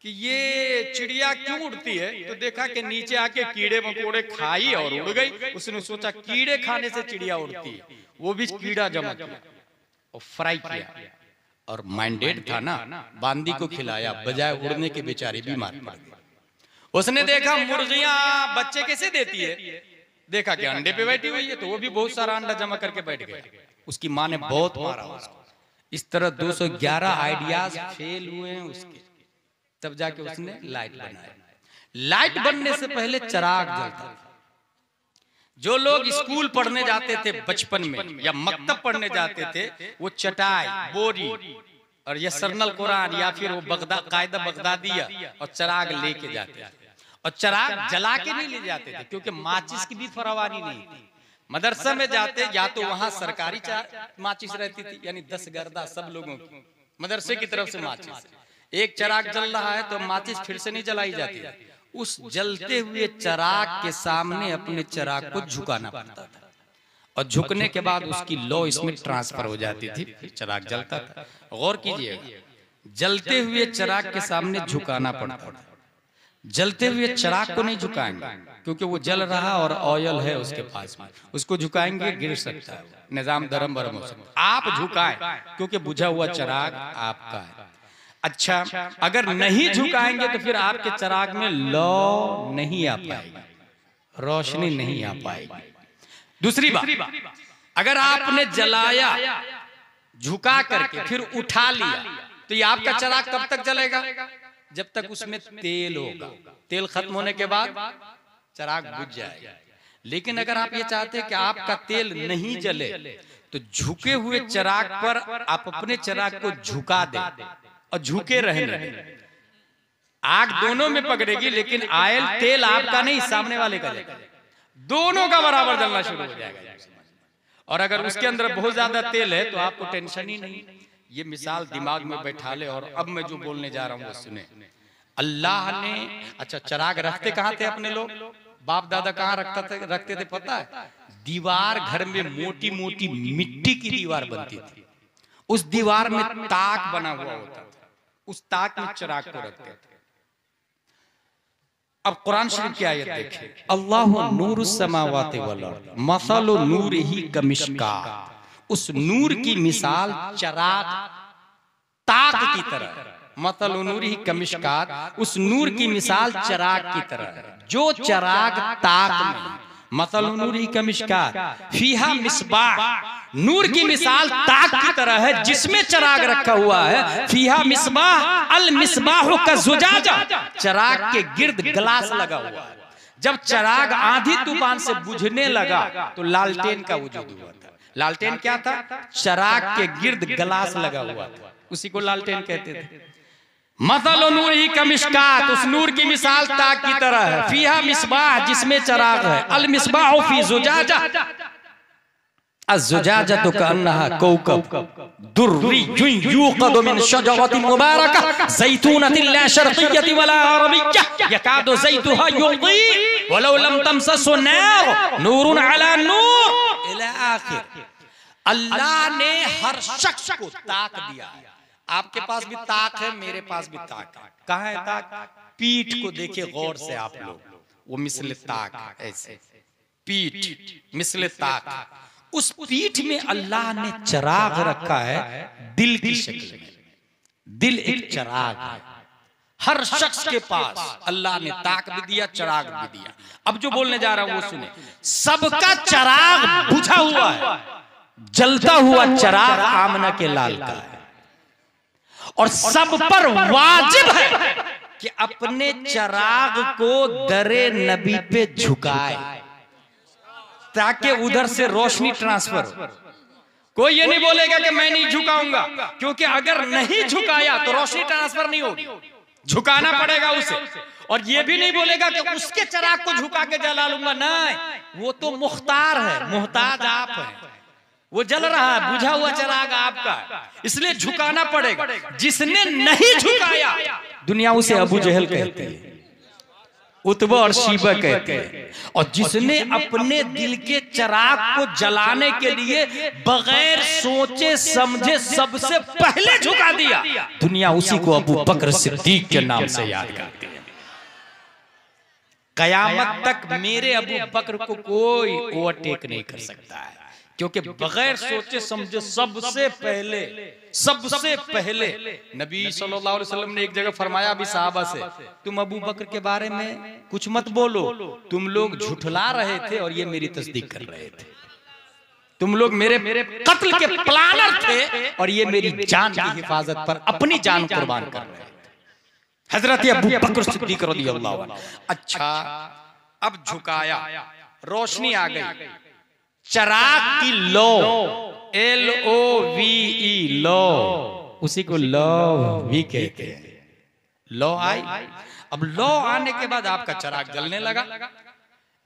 Speaker 1: कि ये चिड़िया क्यों उड़ती है, तो देखा कि नीचे आके कीड़े मकोड़े खाई और उड़ गई। उसने सोचा कीड़े खाने से चिड़िया उड़ती है, वो भी कीड़ा जमा किया और फ्राई किया। और माइंडेड था ना, बांदी को खिलाया, बजाय उड़ने के बेचारे बीमार पड़ गए। उसने देखा मुर्गियां बच्चे कैसे देती है, देखा कि अंडे पे बैठी हुई है, तो वो भी बहुत सारा अंडा जमा करके बैठ गया। उसकी माँ ने बहुत मारा उसको। इस तरह 211 आइडियाज फेल हुए हैं उसके, तब जाके उसने लाइट बनाया। लाइट बनने से पहले चिराग जलता था। जो लोग स्कूल पढ़ने जाते थे बचपन में या मकतब पढ़ने जाते थे, वो चटाई, बोरी और ये सरनल कुरान या फिर वो कायदा बगदादिया और चिराग लेके जाते थे। और चिराग जला के नहीं ले जाते थे, क्योंकि माचिस की भी फरावानी नहीं थी। मदरसा में जाते या तो वहां सरकारी माचिस रहती थी, यानी 10 गर्दा सब लोगों की, मदरसे की तरफ से माचिस। एक चिराग जल रहा है तो माचिस फिर से नहीं जलाई जाती, उस जलते हुए चिराग के सामने अपने चिराग को झुकाना पड़ता था। और झुकने के बाद उसकी लौ इसमें ट्रांसफर हो जाती थी, फिर चिराग जलता था। गौर कीजिएगा, जलते हुए चिराग के सामने झुकाना पड़ता था। जलते हुए चिराग को नहीं झुकाएंगे, क्योंकि वो जल रहा और ऑयल है उसके पास में, उसको झुकाएंगे गिर सकता है, निजाम दरम बरम हो सकता है। आप झुकाएं, क्योंकि बुझा हुआ चिराग आपका है। अच्छा, अगर नहीं झुकाएंगे तो फिर आपके चिराग में लौ नहीं आ पाएगी, रोशनी नहीं आ पाएगी। दूसरी बात, अगर आपने जलाया झुका करके फिर उठा लिया, तो ये आपका चिराग कब तक जलेगा? जब तक उसमें तेल होगा। तेल खत्म होने के बाद चिराग बुझ जाएगा। लेकिन अगर आप ये चाहते हैं कि आपका तेल नहीं जले, तो झुके हुए चिराग पर आप अपने चिराग को झुका दें और झुके रहने दें। आग दोनों में पकड़ेगी, लेकिन आयल तेल आपका नहीं, सामने वाले का जाएगा, दोनों का बराबर जलना शुरू हो जाएगा। और अगर उसके अंदर बहुत ज्यादा तेल है तो आपको टेंशन ही नहीं। ये मिसाल दिमाग में बैठा ले, और अब मैं जो बोलने जा रहा हूँ वो सुने। अल्लाह ने, अच्छा चिराग रखते कहाँ थे अपने लोग? बाप दादा कहाँ रखते थे पता है? दीवार, घर में मोटी मोटी मिट्टी की दीवार बनती थी, उस दीवार में ताक बना हुआ होता था, उस ताक में चिराग को रखते थे। अब कुरान शरीफ की आयत देखिए, अल्लाहु नूरुस समावाति वल अर्द मसलु नूरिही कमिश्कात। उस नूर की मिसाल चिराग ताक की तरह, मसलु नूरिही कमिश्कात, उस नूर की मिसाल चिराग की तरह है। जो चिराग ताक में, मसलु नूरिही कमिश्कात फीहा मिसबाह, नूर की मिसाल ताक की तरह है जिसमें चिराग रखा हुआ है। फीहा मिसबाह अल मिसबाह का जुजाजा, चिराग के गिर्द ग्लास लगा हुआ है। जब चिराग आंधी तूफान से बुझने लगा तो लालटेन का वजूद हुआ था। लालटेन क्या था? चिराग के गिर्द ग्लास लगा हुआ था, उसी को लालटेन कहते थे। मसलु नूरिही कमिश्कात, उस नूर की मिसाल ताक की तरह है। फीहा मिसबाह, जिसमें चिराग है। अल मिसबाह फी जुजाजा, अज़्ज़ुजाजतु कअन्नहा कौकब दुर्रियुन यूक़दु मिन शजरतिन मुबारकह ज़ैतूनतिन ला शर्क़िय्यतिन वला अरबिय्यह यकादु ज़ैतुहा युज़ी वलौ लम तमससहु नार नूरुन अला नूर इला आखिर। अल्लाह ने हर शख्स को ताक दिया है। आपके पास भी ताक है, मेरे पास भी ताक है। कहाँ है ताक? पीठ को देखे गौर से आप लोग, वो मिसले ताक, ऐसे पीठ मिसले ताक। उस पीठ में अल्लाह ने चिराग रखा है दिल की शक्ल में। दिल एक चिराग है, हर शख्स के पास अल्लाह ने ताक भी दिया, चिराग भी दिया। अब जो बोलने जा रहा हूं वो सुने। सबका चिराग बुझा हुआ है, जलता हुआ चिराग आमना के लाल का है, और सब पर वाजिब है कि अपने चिराग को दरे नबी पे झुकाए ताकि उधर से रोशनी ट्रांसफर हो। कोई ये नहीं बोलेगा कि मैं नहीं झुकाऊंगा, क्योंकि अगर नहीं झुकाया तो रोशनी ट्रांसफर नहीं होगी, झुकाना पड़ेगा उसे। और ये भी नहीं बोलेगा कि उसके चिराग को झुका के जला लूंगा, नहीं, वो तो मुख्तार है, मुहताज आप है, वो जल रहा है, बुझा हुआ चिराग आपका, इसलिए झुकाना पड़ेगा। जिसने नहीं झुकाया दुनिया उसे अबू जहल कहते हैं, उतबा और शीबा कहते हैं। और जिसने अपने दिल के चिराग को जलाने के लिए बगैर सोचे समझे सबसे पहले झुका दिया, दुनिया उसी को अबू बकर सिद्दीक के नाम से याद करती है। कयामत तक मेरे अबू बकर को कोई ओवरटेक नहीं कर सकता है, क्योंकि बगैर सोचे समझे सबसे पहले नबी सल्लल्लाहु अलैहि वसल्लम ने एक जगह फरमाया भी साहबा से, तुम अबू बकर के बारे में कुछ मत बोलो, तुम लोग झुठला रहे थे और ये मेरी तस्दीक कर रहे थे, तुम लोग मेरे कत्ल के प्लानर थे और ये मेरी जान की हिफाजत पर अपनी जान कुर्बान कर रहे थे। हजरत अबू बकर सिद्दीक रज़ियल्लाहु अन्हु। अच्छा, अब झुकाया, रोशनी आ गई, चिराग की लो, LOVE, लो, उसी को लो भी कहते हैं। लो आई, अब लो आने के बाद आपका चिराग जलने लगा।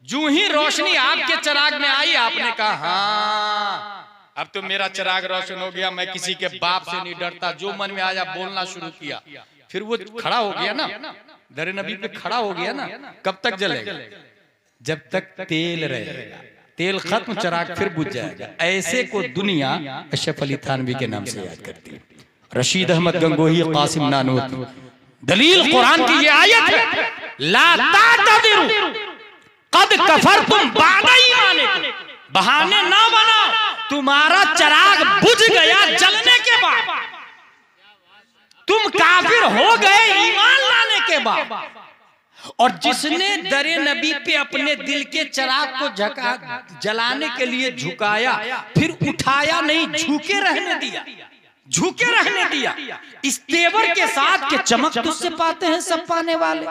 Speaker 1: जो ही रोशनी आपके चिराग में आई, आपने कहा हाँ अब तो मेरा चिराग रोशन हो गया, मैं किसी के बाप से नहीं डरता, जो मन में आया बोलना शुरू किया। फिर वो खड़ा हो गया ना, दरे नबी पे खड़ा हो गया ना। कब तक जलेगा? जब तक तेल रहेगा, तेल खत्म चिराग फिर बुझ जाएगा। ऐसे को दुनिया अशरफ अली थानवी के नाम से याद करती है। रशीद अहमद गंगोही, कासिम नानूत, दलील कुरान की ये आयत है, ला तातदिरु कद कफरतुम बादा ईमानिकुम, बहाने ना बनाओ, तुम्हारा चिराग बुझ गया जलने के बाद, तुम काफिर हो गए ईमान लाने के बाद। और जिसने दरे नबी पे अपने दिल के चिराग को जलाने के लिए झुकाया, फिर उठाया नहीं, झुके रहने दिया, झुके रहने दिया, इस तेवर के साथ के चमक तुझसे पाते हैं सब पाने वाले,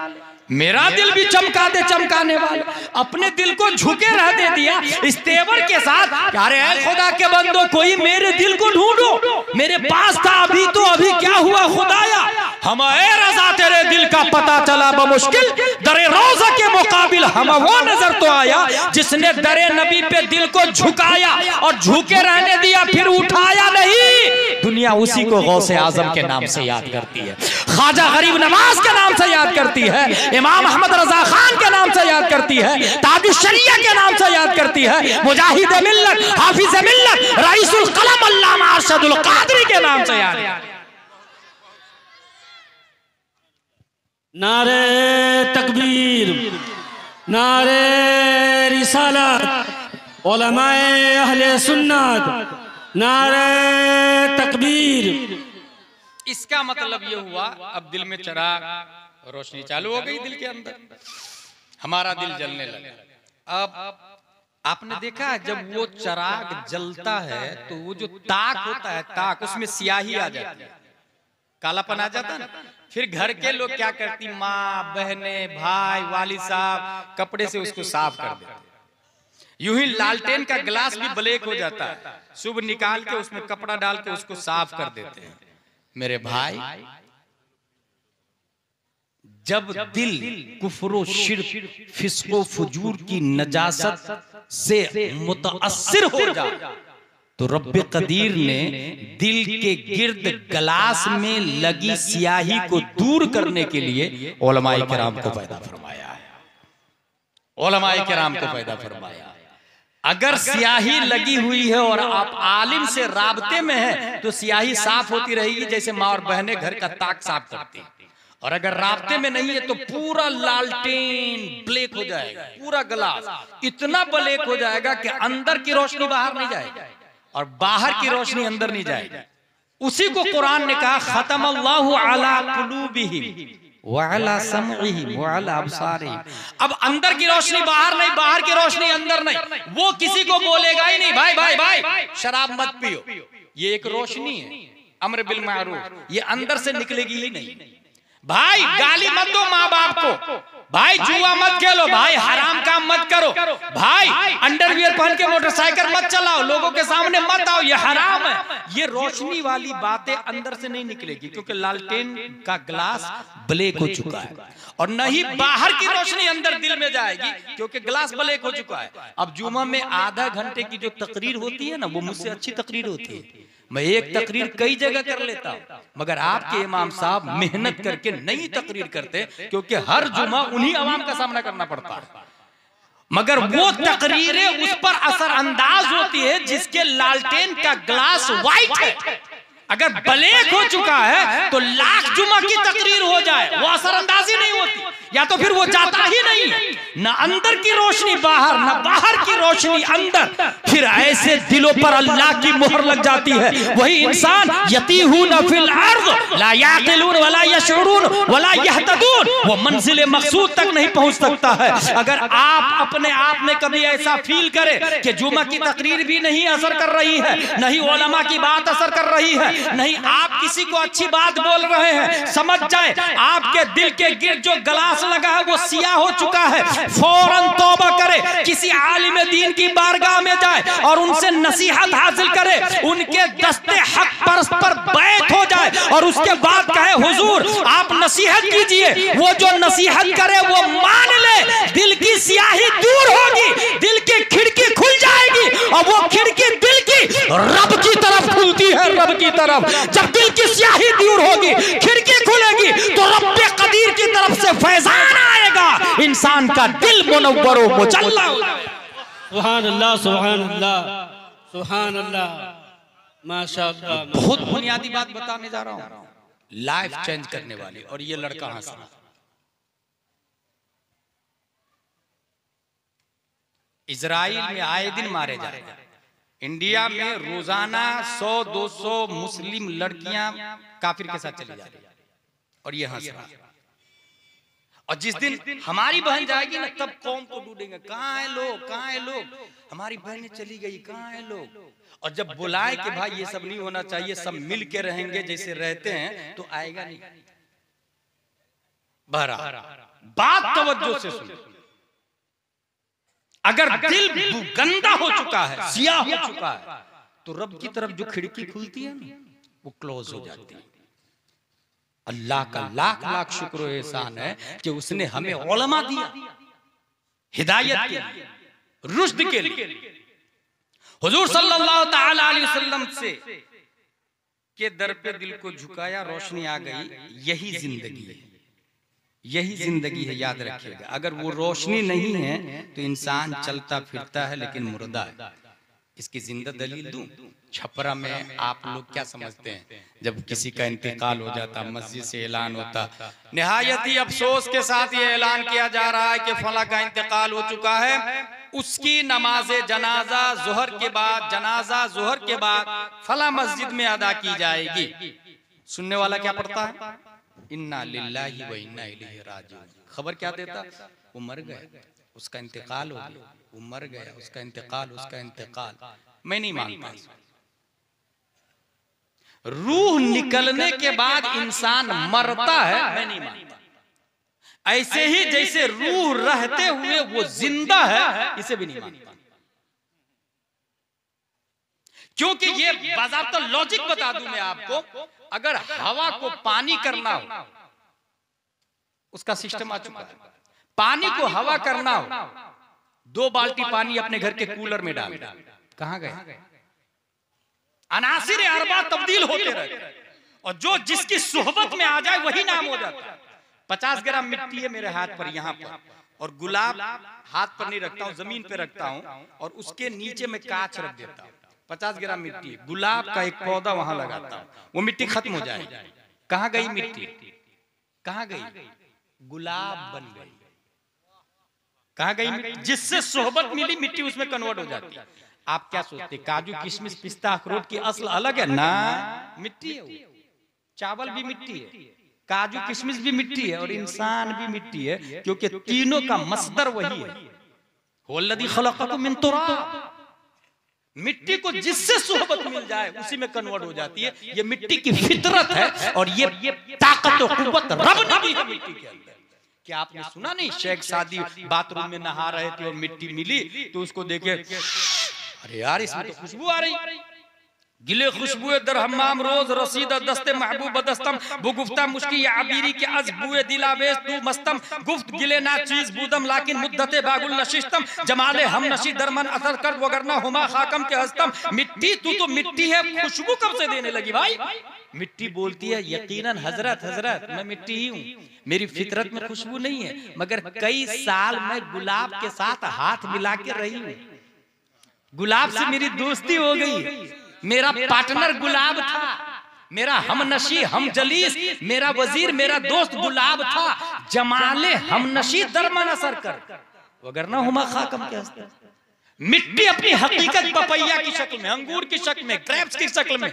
Speaker 1: मेरा दिल भी चमका दे चमकाने वाले, अपने दिल को झुके रह दे दिया इस तेवर के साथ। अरे खुदा के बंदो, कोई मेरे दिल को ढूंढो, मेरे पास था अभी तो अभी क्या हुआ खुदाया, हमें रज़ा तेरे दिल का पता चला बमुश्किल, दरे रोज़ा के मुकाबिल हम वो नजर तो आया जिसने दरे नबी पे दिल को झुकाया और झुके रहने दिया, फिर उठाया नहीं। दुनिया उसी को गौसे आजम के नाम से याद करती है, ख्वाजा गरीब नवाज के नाम से याद करती है, इमाम अहमद रजा खान के नाम से याद करती है, ताजुश शरिया के नाम से याद करती है, मुजाहिद मिल्लत, हाफिज मिल्लत, रईसुल कलम अल्लामा अरशदुल कादरी के नाम से याद करती है।
Speaker 2: नारे तकबीर, नारे रिसालत, उलमाए अहले सुन्नत, नारे तकबीर।
Speaker 1: इसका मतलब ये हुआ, अब दिल में चिराग, रोशनी चालू हो गई दिल के अंदर, हमारा दिल जलने लगा। अब आपने देखा जब वो चिराग जलता है तो वो जो ताक होता है, ताक, उसमें स्याही आ जाती है, कालापन आ जाता है ना। फिर घर के लोग क्या करती, माँ, बहने, भाई, वालिद साहब कपड़े से उसको साफ कर देते। यूं ही लालटेन का गिलास भी ब्लैक हो जाता है, सुबह निकाल के उसमें कपड़ा डाल के उसको साफ कर देते हैं। मेरे भाई, जब दिल कुफ्र, शिर्क, फिस्को, फुजूर की नजासत से मुतासिर हो जाए तो रब्बे कदीर ने दिल के गिर्द गिलास में लगी स्याही को दूर करने के लिए उलमाए किराम को पैदा फरमाया है, उलमाए किराम को पैदा फरमाया। अगर स्याही लगी हुई है और आप आलिम से राबते में हैं तो स्याही साफ होती रहेगी, जैसे माँ और बहनें घर का ताक साफ करती हैं। और अगर राब्ते में नहीं है तो पूरा लालटेन ब्लैक हो जाएगा, पूरा ग्लास इतना ब्लैक हो जाएगा कि अंदर की रोशनी बाहर नहीं जाएगी और बाहर की रोशनी अंदर नहीं जाएगी। उसी को कुरान ने कहा खतमल्लाहु अला कुलूबिहिम व अला समइहिम व अला अबसारिहिम। अब अंदर की रोशनी बाहर नहीं, बाहर की रोशनी अंदर नहीं। वो किसी को बोलेगा ही नहीं भाई भाई भाई शराब मत पियो, ये एक रोशनी है अम्र बिल मारूफ, ये अंदर से निकलेगी ही नहीं। भाई गाली मत दो माँ बाप को, भाई जुआ मत खेलो, भाई हराम काम मत करो, भाई अंडरवियर पहन के मोटरसाइकिल मत चलाओ, लोगों के सामने मत आओ, ये हराम है। ये रोशनी वाली बातें अंदर से नहीं निकलेगी क्योंकि लालटेन का ग्लास ब्लैक हो चुका है, और नहीं बाहर की रोशनी अंदर दिल में जाएगी क्योंकि ग्लास ब्लैक हो चुका है। अब जुमा में आधा घंटे की जो तकरीर होती है ना, वो मुझसे अच्छी तकरीर होती है। मैं एक तकरीर कई जगह कर लेता हूं, मगर आपके इमाम साहब मेहनत करके नई तकरीर करते क्योंकि हर जुमा उन्हीं अवाम का सामना करना पड़ता है। मगर वो तकरीरें उस पर असर अंदाज होती है जिसके लालटेन का ग्लास व्हाइट है। अगर ब्लैक हो चुका है तो लाख जुमा की तकरीर हो जाए वो असरअंदाजी नहीं होती, या तो फिर वो जाता ही नहीं है। न अंदर की रोशनी बाहर, न बाहर की रोशनी अंदर, फिर ऐसे दिलों पर अल्लाह की मोहर लग जाती है। वही इंसान यतीहून फिल अर्द ला याकिलून वला यशऊरून वला यहतदून, वो मंजिल मकसूद तक नहीं पहुंच सकता है। अगर आप अपने आप में कभी ऐसा फील करें कि जुमा की तकरीर भी नहीं असर कर रही है, नहीं उलमा की बात असर कर रही है, नहीं आप किसी को अच्छी बात बोल रहे हैं, समझ जाए आपके दिल के गिर्द जो ग्लास लगा है वो सियाह हो चुका है। फौरन तौबा करे, किसी आलिम दीन की बारगाह में जाए और उनसे नसीहत हासिल करे, उनके दस्ते हक पर बैठ हो जाए और उसके बाद कहे हुजूर आप नसीहत कीजिए। वो जो नसीहत करे वो मान ले, दिल की सियाही दूर होगी, दिल की खिड़की खुल जाएगी, और वो खिड़की दिल की रब की तरफ खुलती है, रब की तरफ। जब दिल की स्याही दूर होगी, खिड़की खुलेगी, तो रब्बे कदीर की तरफ से फैजान आएगा, इंसान का दिल मुनव्वर व मुजल्ला हो जाएगा।
Speaker 2: सुभान अल्लाह, सुभान अल्लाह, सुभान अल्लाह, माशाअल्लाह।
Speaker 1: बहुत बुनियादी बात बताने जा रहा हूं, लाइफ चेंज करने वाली। और ये लड़का हंस रहा, इजराइल में आए दिन मारे जा रहे हैं, इंडिया में रोजाना 100-200 मुस्लिम लड़कियां काफिर के साथ चली जा रही है, और ये हंस रहा। और जिस दिन हमारी बहन जाएगी ना, तब कौम को ढूंढेंगे, कहाँ है लोग, कहाँ है लोग, हमारी बहनें चली गई, कहाँ है लोग। और जब बुलाए कि भाई ये सब नहीं होना चाहिए, सब मिल के रहेंगे जैसे रहते हैं, तो आएगा नहीं। बहरा बात तवज्जो से सुनो, अगर दिल गंदा हो चुका है, सियाह हो चुका है, तो रब की तरफ जो खिड़की खुलती है ना, वो क्लोज हो जाती है। अल्लाह का लाख लाख शुक्र एहसान है कि उसने हमें उलमा दिया, हिदायत के लिए, रुश्द के लिए। हुजूर सल्लल्लाहु ताला अलैहि वसल्लम से के दर पे दिल को झुकाया, रोशनी आ गई। यही जिंदगी है, यही जिंदगी है, याद रखिएगा। अगर वो रोशनी नहीं है तो इंसान चलता फिरता है लेकिन मुर्दा है। इसकी जिंदा दलील दूं, छपरा में आप लोग क्या समझते हैं, जब किसी का इंतकाल हो जाता, मस्जिद से ऐलान होता, निहायत ही अफसोस के साथ ये ऐलान किया जा रहा है कि फला का इंतकाल हो चुका है, उसकी नमाज जनाजा जोहर के बाद, जनाजा जोहर के बाद फला मस्जिद में अदा की जाएगी। सुनने वाला क्या पढ़ता है, इन्ना लिल्लाहि व इन्ना इलैहि राजिऊन। खबर क्या देता, वो मर गया, उसका इंतकाल हो गया, वो मर गया, उसका इंतकाल, उसका इंतकाल। मैं नहीं मानता, रूह निकलने के बाद इंसान मरता है, मैं नहीं मानता। ऐसे ही जैसे रूह रहते हुए वो जिंदा है, इसे भी नहीं मानता। क्योंकि ये बाज़ाब्ता लॉजिक बता दूं मैं आपको, अगर हवा को पानी करना हो, उसका सिस्टम आ चुका है। पानी को हवा करना हो, 2 बाल्टी पानी अपने घर के कूलर में डाल, कहां गए? अनासिर अरबा तब्दील होते रहते, और जो जिसकी सोहबत में आ जाए वही नाम हो जाता है। 50 ग्राम मिट्टी है मेरे हाथ पर, यहाँ पर, और गुलाब हाथ पर नहीं रखता हूँ, जमीन पे रखता हूँ, और उसके नीचे में कांच रख देता हूँ। 50 ग्राम मिट्टी, गुलाब का एक पौधा वहां लगाता हूं, वो मिट्टी खत्म हो जाएगी। कहां गई मिट्टी? कहां गई? गुलाब बन गई। कहां गई? जिससे सोहबत मिली मिट्टी उसमें कन्वर्ट हो जाती है। आप क्या सोचते, काजू किशमिश पिस्ता अखरोट की असल अलग है ना? मिट्टी है वो। चावल भी मिट्टी है, काजू किशमिश भी मिट्टी है, और इंसान भी मिट्टी है, क्योंकि तीनों का मसदर वही है। हुवल्लज़ी खलक़कुम मिन तुराब। मिट्टी को जिससे सोहबत मिल जाए उसी में कन्वर्ट हो जाती है। ये मिट्टी की फितरत है, और ये ताकत और कुव्वत रब ने दी है मिट्टी के अंदर। क्या आपने सुना नहीं, शेख सादी बाथरूम में नहा रहे थे और मिट्टी मिली तो उसको देखे, अरे यार इसमें तो खुशबू आ रही। गिले खुशबुए दर हम्माम रोज रसीद दस्ते महबूब दस्तम बुगुफ्ता मुश्की आबीरी के अज बुए दिलावेश तू मस्तम गुफ्त गिले ना चीज बूदम लाकिन मुद्दते बागुल नशिस्तम जमाले हम नशी दरमन असर कर वगरना हुमा खाकम के हस्तम। मिट्टी तू तो मिट्टी है, खुशबू कब से देने लगी भाई? मिट्टी बोलती है यकीनन हजरत हजरत मैं मिट्टी ही हूँ, मेरी फितरत में खुशबू नहीं है, मगर कई साल मैं गुलाब के साथ हाथ मिला के रही हूँ। गुलाब से मेरी दोस्ती हो गई, मेरा पार्टनर गुलाब था, मेरा हमनशी हम जलीस, मेरा वजीर मेरा दोस्त गुलाब था। जमाले हमनशी दरमन असर कर वगरना हुमा खाकम के हस्ते। मिट्टी अपनी हकीकत पपैया की शक्ल में, अंगूर की शक्ल में, ग्रेप्स की शक्ल में,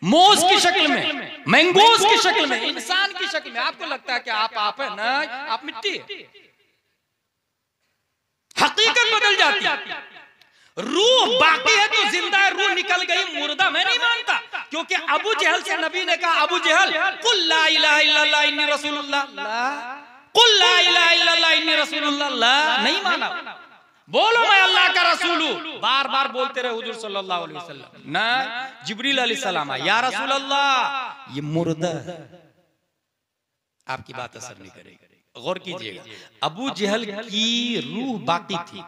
Speaker 1: मोज की शक्ल में, मैंगोज की शक्ल में, इंसान की शक्ल में। आपको लगता है कि आप है ना, आप मिट्टी है। हकीकत बदल जाती है। रूह बाकी है तो जिंदा है, रूह निकल गई मुर्दा मैं नहीं मानता। क्योंकि अबू जहल से नबी ने कहा, अबू जहल कुल ला इलाहा इल्लल्लाह इन्नी रसूलुल्लाह, कुल ला इलाहा इल्लल्लाह इन्नी रसूलुल्लाह, नहीं माना। बोलो मैं अल्लाह का रसूल हूं, बार बार बोलते रहे हुजूर सल्लल्लाहु अलैहि वसल्लम। ना जिब्रील अलैहिस्सलाम या रसूल अल्लाह, ये मुर्दा आपकी बात असर नहीं करेगी। गौर कीजिएगा, अबू जहल की रूह बाकी थी,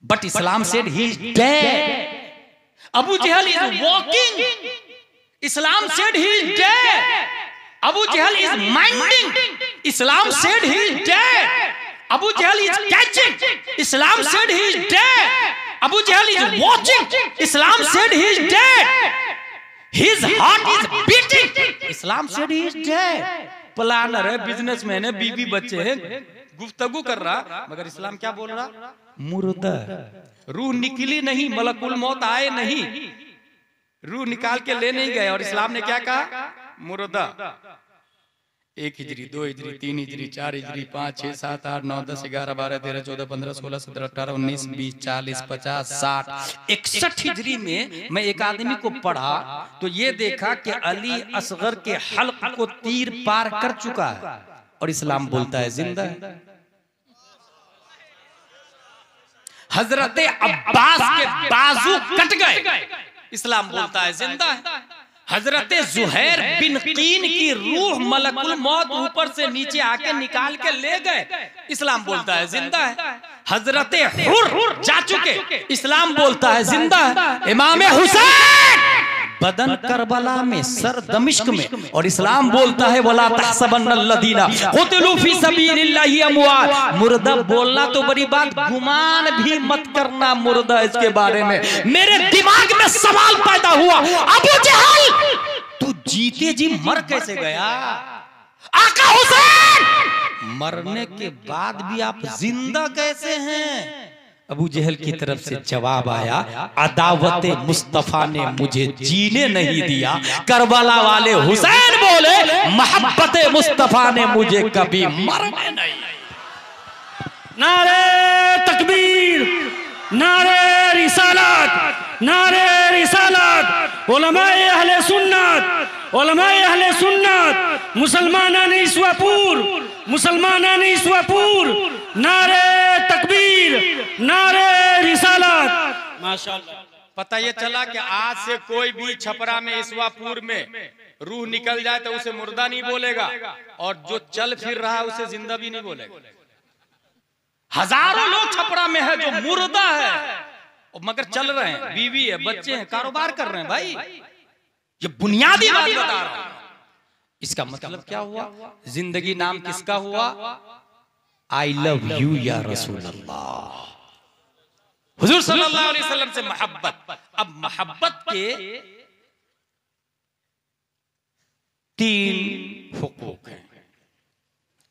Speaker 1: but Islam said he is dead. Abu Jahl is walking, Islam said he is dead. Abu Jahl is minding, Islam said he is dead. Abu Jahl is catching, Islam said he is dead. Abu Jahl is watching, Islam said he is dead. His heart is beating, Islam said he is dead. Planner है, businessman है, बीवी बच्चे हैं, गुफ्तगू कर रहा, मगर इस्लाम क्या बोल रहा? मुर्दा। रूह निकली नहीं, मलकुल मौत आए नहीं, रूह निकाल के ले नहीं गए, और इस्लाम ने क्या कहा? मुर्दा। 1 हिजरी 2 हिजरी 3 हिजरी 4 हिजरी 5 6 7 8 9 10 11 12 13 14 15 16 17 18 19 20 40 50 60 61 हिजरी में मैं एक आदमी को पढ़ा तो ये देखा कि अली असगर के हल्क को तीर पार कर चुका है, और इस्लाम बोलता है जिंदा है। हजरत अब्बास के बाजू कट गए, इस्लाम बोलता है जिंदा है। हजरत जुहैर बिन कीन की रूह मलकुल मौत ऊपर से नीचे आके निकाल के ले गए, इस्लाम बोलता है जिंदा है। हजरत हुर जा चुके, इस्लाम बोलता है जिंदा है। इमाम हुसैन बदन करबला में, सर दमिश्क में, और इस्लाम बोलता है वला तहसबन्नल्लज़ीना क़ुतिलू फी सबीलिल्लाहि अमवात। मुर्दा बोलना तो बड़ी बात, गुमान भी मत करना मुर्दा इसके बारे में। मेरे दिमाग में सवाल पैदा हुआ, अबू जहल तू जीते जी मर कैसे गया? आका हुसैन मरने के बाद भी आप जिंदा कैसे हैं? अबू जहल की तरफ से जवाब आया, अदावत मुस्तफा ने मुझे जीने नहीं दिया। करबला वाले हुसैन बोले, मोहब्बत मुस्तफा ने मुझे कभी मरने नहीं।
Speaker 2: नारे तकबीर, नारे रिसालत, नारे रिसालत। उलमाए अहले सुन्नत, उलमाए अहले सुन्नत, मुसलमानाने इस्वापुर, मुसलमानाने इस्वापुर। नारे तकबीर, नारे रिसालत। माशाअल्लाह।
Speaker 1: पता ये चला कि आज से कोई भी छपरा में इस्वापुर में रूह निकल जाए तो उसे मुर्दा नहीं बोलेगा, और जो चल फिर रहा है उसे जिंदा भी नहीं बोलेगा। हजारों लोग छपरा में है जो मुर्दा है, मगर चल रहे हैं, बीवी है, बच्चे हैं, कारोबार कर रहे हैं। भाई ये बुनियादी बात बता रहा हूं। इसका मतलब क्या हुआ? जिंदगी नाम किसका हुआ? आई लव यू या रसूल अल्लाह। हुजूर सल्लल्लाहु अलैहि वसल्लम से मोहब्बत। अब मोहब्बत के 3 हुकूक हैं।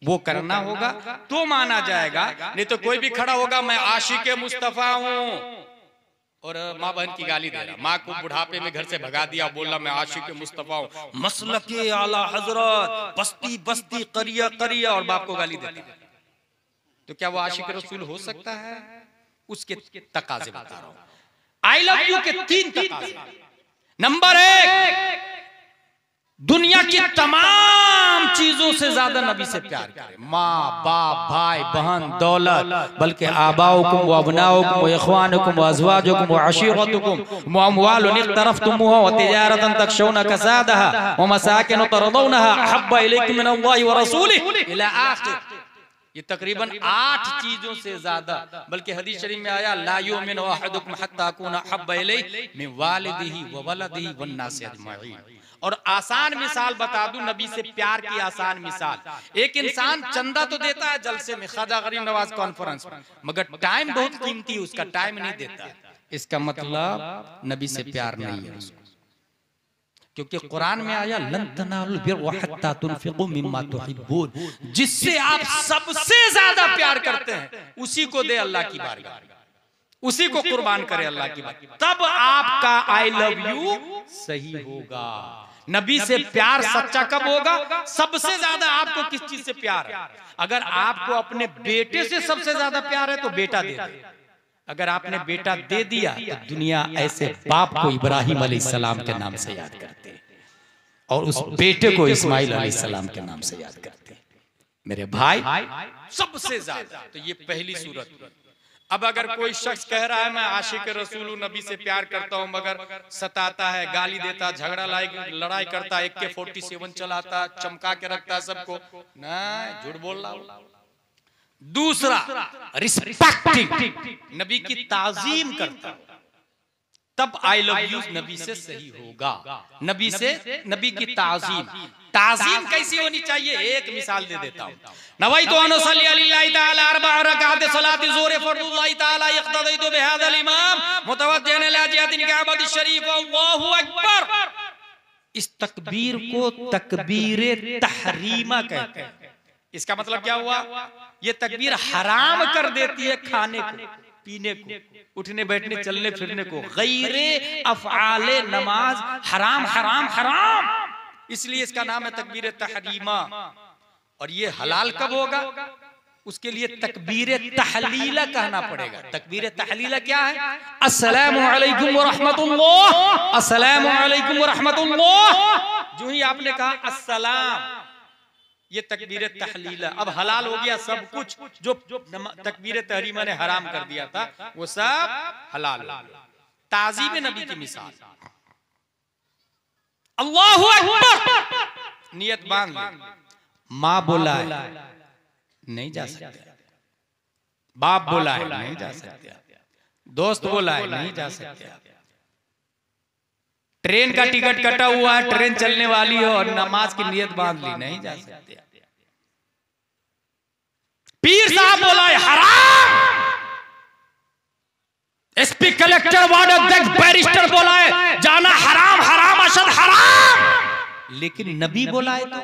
Speaker 1: वो करना होगा तो माना जाएगा, नहीं तो कोई भी खड़ा होगा मैं आशिक मुस्तफा हूं और माँ बहन की गाली दे रहा, माँ को बुढ़ापे में घर से भगा दिया, बोल रहा मैं आशिक मुस्तफा हूं, मसलके आला हजरत, बस्ती बस्ती करिया करिया, और बाप को गाली देता है। तो क्या वो आशिक रसूल हो सकता है? उसके तकाजे बता रहा हूं। आई लव यू के 3 तकाजे। नंबर 1, दुनिया की तमाम चीजों से ज्यादा नबी से प्यार करें। माँ बाप भाई बहन दौलत, बल्कि आबाउकुम व अबनाउकुम व इख्वानुकुम व अज़वाजुकुम व अशीरतुकुम व अमवालुन इख्तरफ्तमुहा व तिजारतन तखशौना कसादहा व मसाकिन तरदौनहा अहब्बा इलैकुम मिनल्लाहि व रसूलिहि इला आखिर। ये तकरीबन 8 चीजों से ज्यादा, बल्कि हदीस शरीफ में आया ला युमिनु अहदुकुम हत्ता अकूना अहब्बा इलैहि मिन वालिदिही व वलदिही वन नासि अजमईन। और आसान मिसाल बता दूं नबी से प्यार की आसान मिसाल। एक इंसान चंदा तो देता है जलसे में, ख्वाजा गरीब नवाज कॉन्फ्रेंस में, मगर टाइम बहुत कीमती है, उसका टाइम नहीं देता। इसका मतलब नबी से प्यार नहीं है उसको, क्योंकि कुरान में आया लन तनालुल बिर्रा हत्ता तुनफिकू मिम्मा तुहिब्बून, जिससे आप सबसे ज्यादा प्यार करते हैं उसी को दे अल्लाह की बारगाह, उसी को कुर्बान करे अल्लाह की बारगाह, तब आपका आई लव यू सही होगा। नबी से प्यार सच्चा कब होगा? सबसे ज्यादा आपको किस चीज से प्यार है? अगर आपको अपने बेटे से सबसे ज्यादा प्यार है तो बेटा दे दे। अगर आपने बेटा दे दिया तो दुनिया ऐसे बाप को इब्राहिम अलैहिस्सलाम के नाम से याद करते और उस बेटे को इस्माइल अलैहिस्सलाम के नाम से याद करते। मेरे भाई सबसे ज्यादा तो ये पहली सूरत। अब अगर कोई शख्स कह रहा है मैं आशिक रसूल नबी से प्यार करता हूं, मगर सताता है, गाली देता, झगड़ा लड़ाई करता, AK-47 चलाता, चमका के रखता सबको, नहीं, झूठ बोल रहा। दूसरा, रिस्पेक्टिंग, नबी की ताजीम करता, तब आई लव यू नबी से सही होगा। नबी से नबी की ताजीम कैसी होनी चाहिए? एक मिसाल दे देता हूं। नवैतु अन उसल्ली लिल्लाहि तआला अर्बअ रकात सलाति ज़ुहर फर्दुल्लाहि तआला इक़्तदैतु बिहाज़ल इमाम मुतवज्जिहन इला जिहतिल काबति शरीफ, अल्लाहु अकबर। इस तकबीर को तकबीरे तहरीमा कहते हैं। इसका मतलब क्या हुआ? ये तकबीर हराम कर देती है खाने को, पीने को, उठने बैठने चलने फिरने को। गैरे अफ़आले नमाज हराम हराम हराम, इसलिए इसका नाम है तकबीर तहरीमा। और ये हलाल कब होगा? उसके लिए तकबीर तहलीला कहना पड़ेगा। तकबीर तहलीला क्या है? अस्सलामु अलैकुम व रहमतुल्लाह, अस्सलामु अलैकुम व रहमतुल्लाह। जो ही आपने कहा अस्सलाम, ये तकबीर तहलीला। अब हलाल हो गया सब कुछ जो तकबीर तहरीमा ने हराम कर दिया था, वो सब हलाल हो गया। ताज़ीम नबी की मिसाल, अल्लाहु अकबर, नियत बांध ले। माँ बोला है नहीं जा सकते, बाप बोला है नहीं जा सकते, दोस्त बोला है नहीं जा सकते, ट्रेन का टिकट कटा हुआ है, ट्रेन चलने वाली है और नमाज की नियत बांध ली, नहीं जा सकते। पीर साहब बोला है हराम, एसपी कलेक्टर वार्ड अध्यक्ष बैरिस्टर बोला है जाना हराम हराम अशद हराम, लेकिन नबी बोला है तो।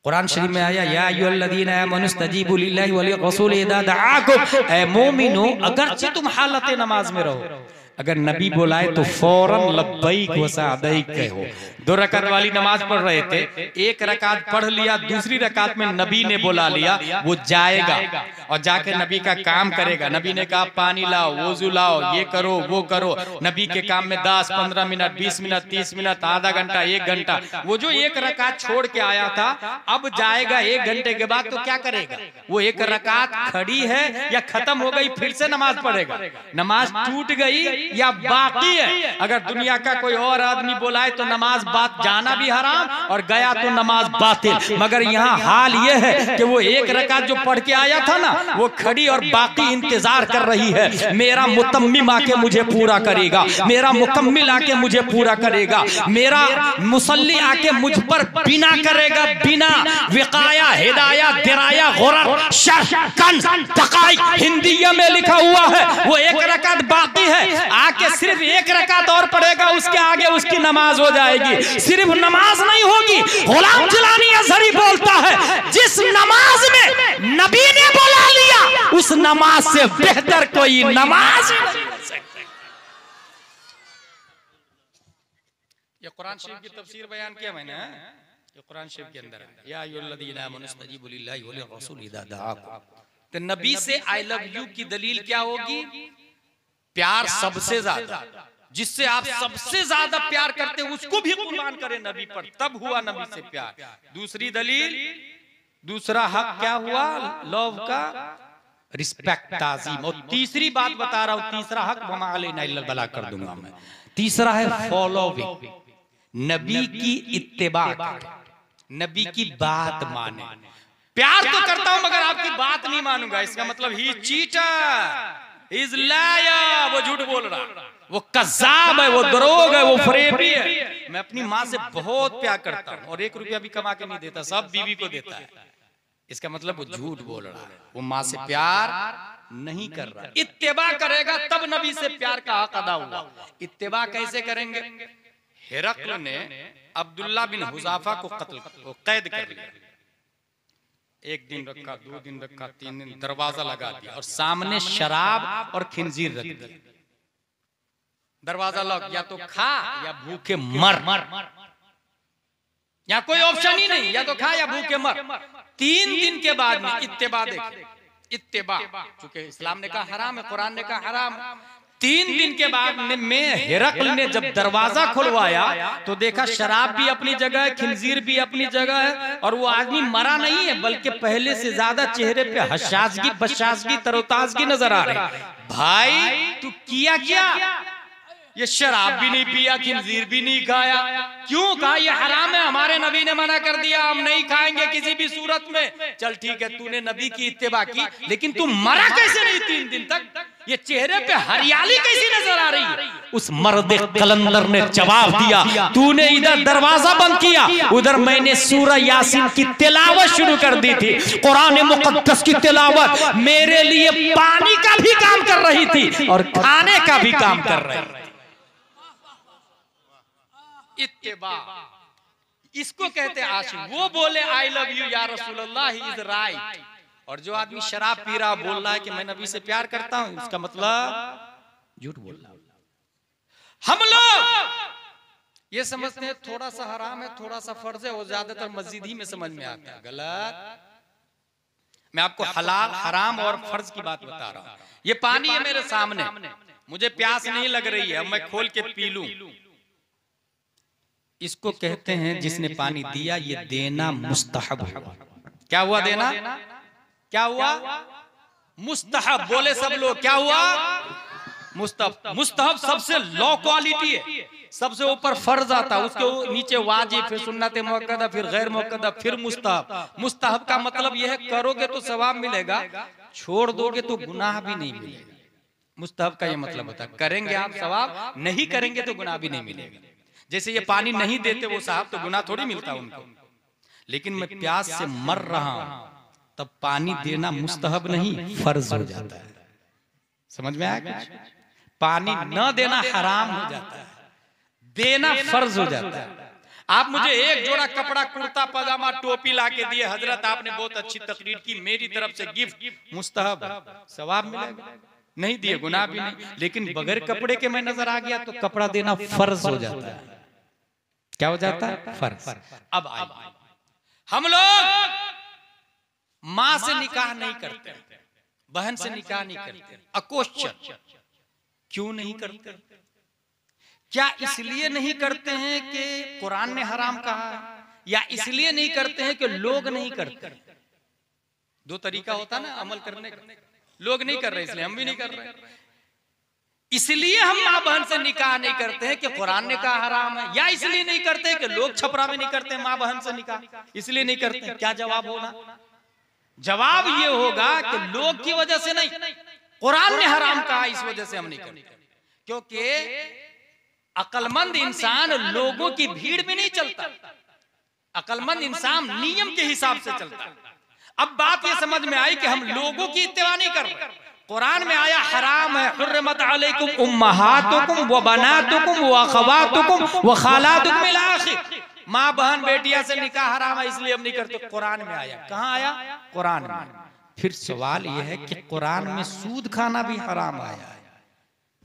Speaker 1: कुरान शरीफ में आया या अय्युहल्लज़ीना आमनू इस्तजीबू लिल्लाहि व लिर्रसूल इज़ा दआकुम, ऐ मोमिनो अगरचे तुम हालत नमाज में रहो, अगर नबी बुलाए तो फौरन लब्बैक व सअदैक कहो। 2 रकात वाली नमाज पढ़ रहे थे, 1 रकात पढ़ लिया, दूसरी रकात में नबी ने बुला लिया, वो जाएगा और जाके नबी का काम करेगा। नबी ने कहा पानी लाओ, वुजू लाओ, ये करो वो करो। नबी के काम में 10, 15 मिनट, 20 मिनट, 30 मिनट, आधा घंटा, 1 घंटा। वो जो 1 रकात छोड़ के आया था, अब जाएगा 1 घंटे के बाद तो क्या करेगा? वो 1 रकात खड़ी है या खत्म हो गई, फिर से नमाज पढ़ेगा। नमाज टूट गई या बाकी है? अगर दुनिया का कोई और आदमी बुलाए तो नमाज बात जाना भी हराम और गया तो नमाज बातिल। मगर यहाँ हाल ये है कि वो 1 रकात जो पढ़ के आया था ना, वो खड़ी और बाकी इंतजार कर रही है, मेरा मुतम्मिम आके मुझे पूरा करेगा, मेरा मुकम्मिल आके मुझे पूरा करेगा, मेरा मुसल्ली आके मुझ पर बिना करेगा, बिना विकाया हिदाया दिराया गुरर शर कन तकाई, हिंदी में लिखा हुआ है। वो 1 रकात बाकी है, आके सिर्फ 1 रकात और पढ़ेगा, उसके आगे
Speaker 3: उसकी नमाज हो जाएगी। सिर्फ नमाज नहीं होगी, गुलाम जिलानी अज़हरी बोलता है जिस नमाज में नबी ने बुला लिया उस नमाज से बेहतर कोई नमाज नहीं हो सकती।
Speaker 1: ये कुरान शरीफ की तफसीर बयान किया मैंने, ये कुरान शरीफ के अंदर है, या अय्युहल्लज़ीना आमनू इस्तजीबू लिल्लाहि व लिर्रसूल इज़ा दआकुम। तो नबी से आई लव यू की दलील क्या होगी? प्यार सबसे ज्यादा, जिससे आप सबसे ज्यादा प्यार करते हैं उसको भी कुर्बान करें नबी पर, तब हुआ नबी से प्यार। दूसरी दलील, दूसरा हक क्या हुआ लव का? रिस्पेक्ट, ताज़ीम। और तीसरी बात बता रहा हूं, तीसरा हक वमा अलैना इल्लल बलाग कर दूंगा मैं। तीसरा है फॉलोइंग, नबी की इत्तिबा, नबी की बात माने। प्यार तो करता हूं मगर आपकी बात नहीं मानूंगा, इसका मतलब ही चीटर, इज लायर, वो झूठ बोल रहा, वो कज़्ज़ाब है, वो दरोग है, वो फरेबी है। मैं अपनी माँ से बहुत प्यार करता हूं और 1 रुपया भी कमा के नहीं देता, सब बीवी को देता है। इसका मतलब वो झूठ बोल रहा है, वो माँ से प्यार नहीं कर रहा। इत्तिबा करेगा तब नबी से प्यार का हक अदा होगा। इत्तिबा कैसे करेंगे? हिरक्ल ने अब्दुल्ला बिन हुज़ाफा को कैद कर लिया। 1 दिन रखा, 2 दिन रखा, 3 दिन, दरवाजा लगा दिया और सामने शराब और खिंजीर रख दिया। दरवाजा लॉक, या तो खा या भूखे मर, या कोई ऑप्शन ही नहीं, या तो खा या भूखे मर। 3 दिन के बाद में इत्तिबा देखिए, इत्तिबा, चूंकि इस्लाम ने कहा हराम है, कुरान ने कहा हराम। 3 दिन के बाद में हिरक्ल ने जब दरवाजा खुलवाया तो देखा शराब भी अपनी जगह है, खिंजीर भी अपनी जगह है, और वो आदमी मरा नहीं है बल्कि पहले से ज्यादा चेहरे पे हशाशगी, बशाशगी, तरोताजगी नजर आ रही। भाई तू किया क्या? ये शराब भी नहीं पिया, खिंजीर भी नहीं खाया। क्यों? कहा ये हराम है, हमारे नबी ने मना कर दिया, हम नहीं खाएंगे किसी भी सूरत में। चल ठीक है, तूने नबी की इत्तिबा की, लेकिन तू मरा कैसे नहीं 3 दिन तक? ये चेहरे पे हरियाली कैसी नजर आ रही है? उस मर्द कलंदर ने जवाब दिया, तूने इधर दरवाजा बंद किया, उधर मैंने सूरह यासीन की तिलावत शुरू कर दी थी। कुरान मुक़द्दस की तिलावत मेरे लिए पानी का भी काम कर रही थी और खाने का भी काम कर रही थी। इत्तिबा, इसको कहते हैं आशिक। वो बोले आई लव यू या रसूल अल्लाह, ही इज राइट। और जो आदमी शराब पी रहा बोल रहा है कि मैं नबी से प्यार करता हूं, इसका मतलब झूठ बोल रहा। हम लोग ये समझते हैं थोड़ा सा हराम है, थोड़ा सा फर्ज है, वो ज्यादातर मस्जिद ही में समझ में आता है। गलत। मैं आपको हलाल, हराम और फर्ज की बात बता रहा हूं। ये पानी है मेरे सामने, मुझे प्यास नहीं लग रही है, अब मैं खोल के पी लूं, इसको कहते हैं जिसने पानी दिया ये देना मुस्तहब हुआ। क्या हुआ देना? क्या हुआ? मुस्तहब। बोले सब लोग, क्या हुआ? मुस्तहब। मुस्तहब सबसे लो क्वालिटी है, सबसे ऊपर फर्ज आता, उसके नीचे वाजिब, फिर सुन्नत मुअक्कदा, फिर गैर मुअक्कदा, फिर मुस्तहब। मुस्तहब का मतलब यह है करोगे तो सवाब मिलेगा, छोड़ दोगे तो गुनाह भी नहीं मिलेगा। मुस्तहब का यह मतलब होता है करेंगे आप सवाब, नहीं करेंगे तो गुनाह भी नहीं मिलेगा। जैसे ये पानी नहीं देते वो साहब तो गुनाह थोड़ी मिलता उनको, लेकिन मैं प्यास से मर रहा हूं तब पानी देना मुस्तहब नहीं फर्ज हो जाता है। समझ में आया कुछ? पानी न देना हराम हो जाता है, देना फर्ज हो जाता है। आप मुझे 1 जोड़ा कपड़ा, कुर्ता पजामा, टोपी ला के दिए, हजरत आपने बहुत अच्छी तकरीर की, मेरी तरफ से गिफ्ट, मुस्तहब, सवाब मिलेगा। नहीं दिए गुनाह भी नहीं, लेकिन बगैर कपड़े के मैं नजर आ गया तो कपड़ा देना फर्ज हो जाता है। क्या हो जाता है? फर्ज। अब आइए, हम लोग माँ से निकाह नहीं करते, बहन से निकाह नहीं करते। अक्वेश्चन, क्यों नहीं करते? क्या इसलिए नहीं करते हैं कि कुरान ने हराम कहा है, या इसलिए नहीं करते हैं कि लोग नहीं करते? 2 तरीका होता ना अमल करने का। लोग नहीं कर रहे इसलिए हम भी नहीं कर रहे। इसलिए हम माँ बहन से निकाह नहीं करते हैं कि कुरान ने कहा हराम है, या इसलिए नहीं करते कि लोग छपरा में नहीं करते माँ बहन से निकाह, इसलिए नहीं करते? क्या जवाब होगा? जवाब ये होगा कि लोग की वजह से नहीं, कुरान ने हराम कहा इस वजह से हम नहीं करते। क्योंकि अक्लमंद इंसान लोगों की भीड़ में नहीं चलता, अक्लमंद इंसान नियम के हिसाब से चलता। अब बात ये समझ में आई कि हम लोगों की इत्तिबा नहीं कर रहे,
Speaker 3: कुरान में आया हराम है, हुर्रिमत अलैकुम उम्महातुकुम व बनातुकुम व अखवातुकुम व खालातुकुम इला आखिर। माँ बहन बेटिया से निकाह हराम है इसलिए हम नहीं करते। कुरान में आया। कहाँ आया? कुरान में। फिर सवाल यह है कि कुरान में सूद खाना भी हराम आया है,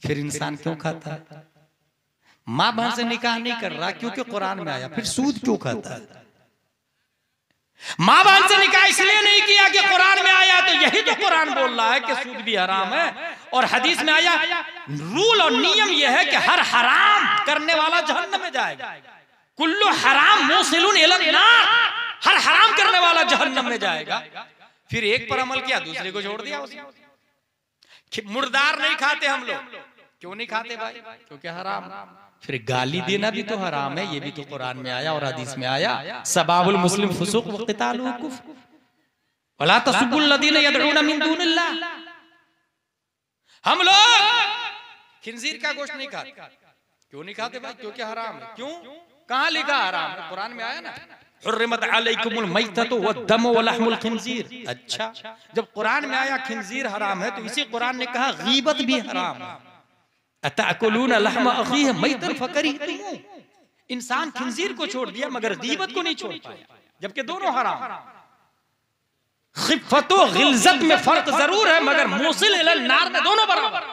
Speaker 3: फिर इंसान क्यों खाता है? माँ बहन से निकाह नहीं कर रहा क्योंकि कुरान में आया, फिर सूद क्यों खाता है? माँ बहन से निकाह इसलिए नहीं किया कि कुरान में आया, तो यही तो कुरान बोल रहा है कि सूद भी हराम है। और हदीस में आया, रूल और नियम यह है कि हर हराम करने वाला जहन्नम में जाएगा। कुल्लु हराम मुसिलुन इलन नार, हर हराम करने वाला जहन्नम में जाएगा। फिर एक पर अमल किया, दूसरे को छोड़ दिया उसने। मुर्दार नहीं खाते हम लोग, क्यों नहीं खाते भाई? क्योंकि हराम। फिर गाली देना भी तो हराम है, ये भी तो कुरान में आया और हदीस में आया। सबाबुल मुस्लिम फुसूक व क़ितालुहु कुफ्र वला तसुब्बुल लदीना यदऊना मिन दूनिल्लाह। हम लोग खिंजीर का गोश्त नहीं खाते। क्यों नहीं खाते भाई? क्योंकि हराम है। क्यों? कहाँ लिखा हराम है? कुरान में आया ना, हुर्रिमत अलैकुमुल मैततु वद्दमु वलहमुल खिंजीर। अच्छा, जब कुरान में आया खिंजीर हराम है तो इसी कुरान ने कहा गीबत भी हराम है। अतअकुलून लहम अखीह मैतन फकरिहतुमू। इंसान खिंजीर को छोड़ दिया मगर गीबत को नहीं छोड़ पाया, जबकि दोनों हराम। खिफ़्फ़त व गिल्ज़त में फर्क जरूर है मगर मुसिल इलन नार में दोनों बराबर।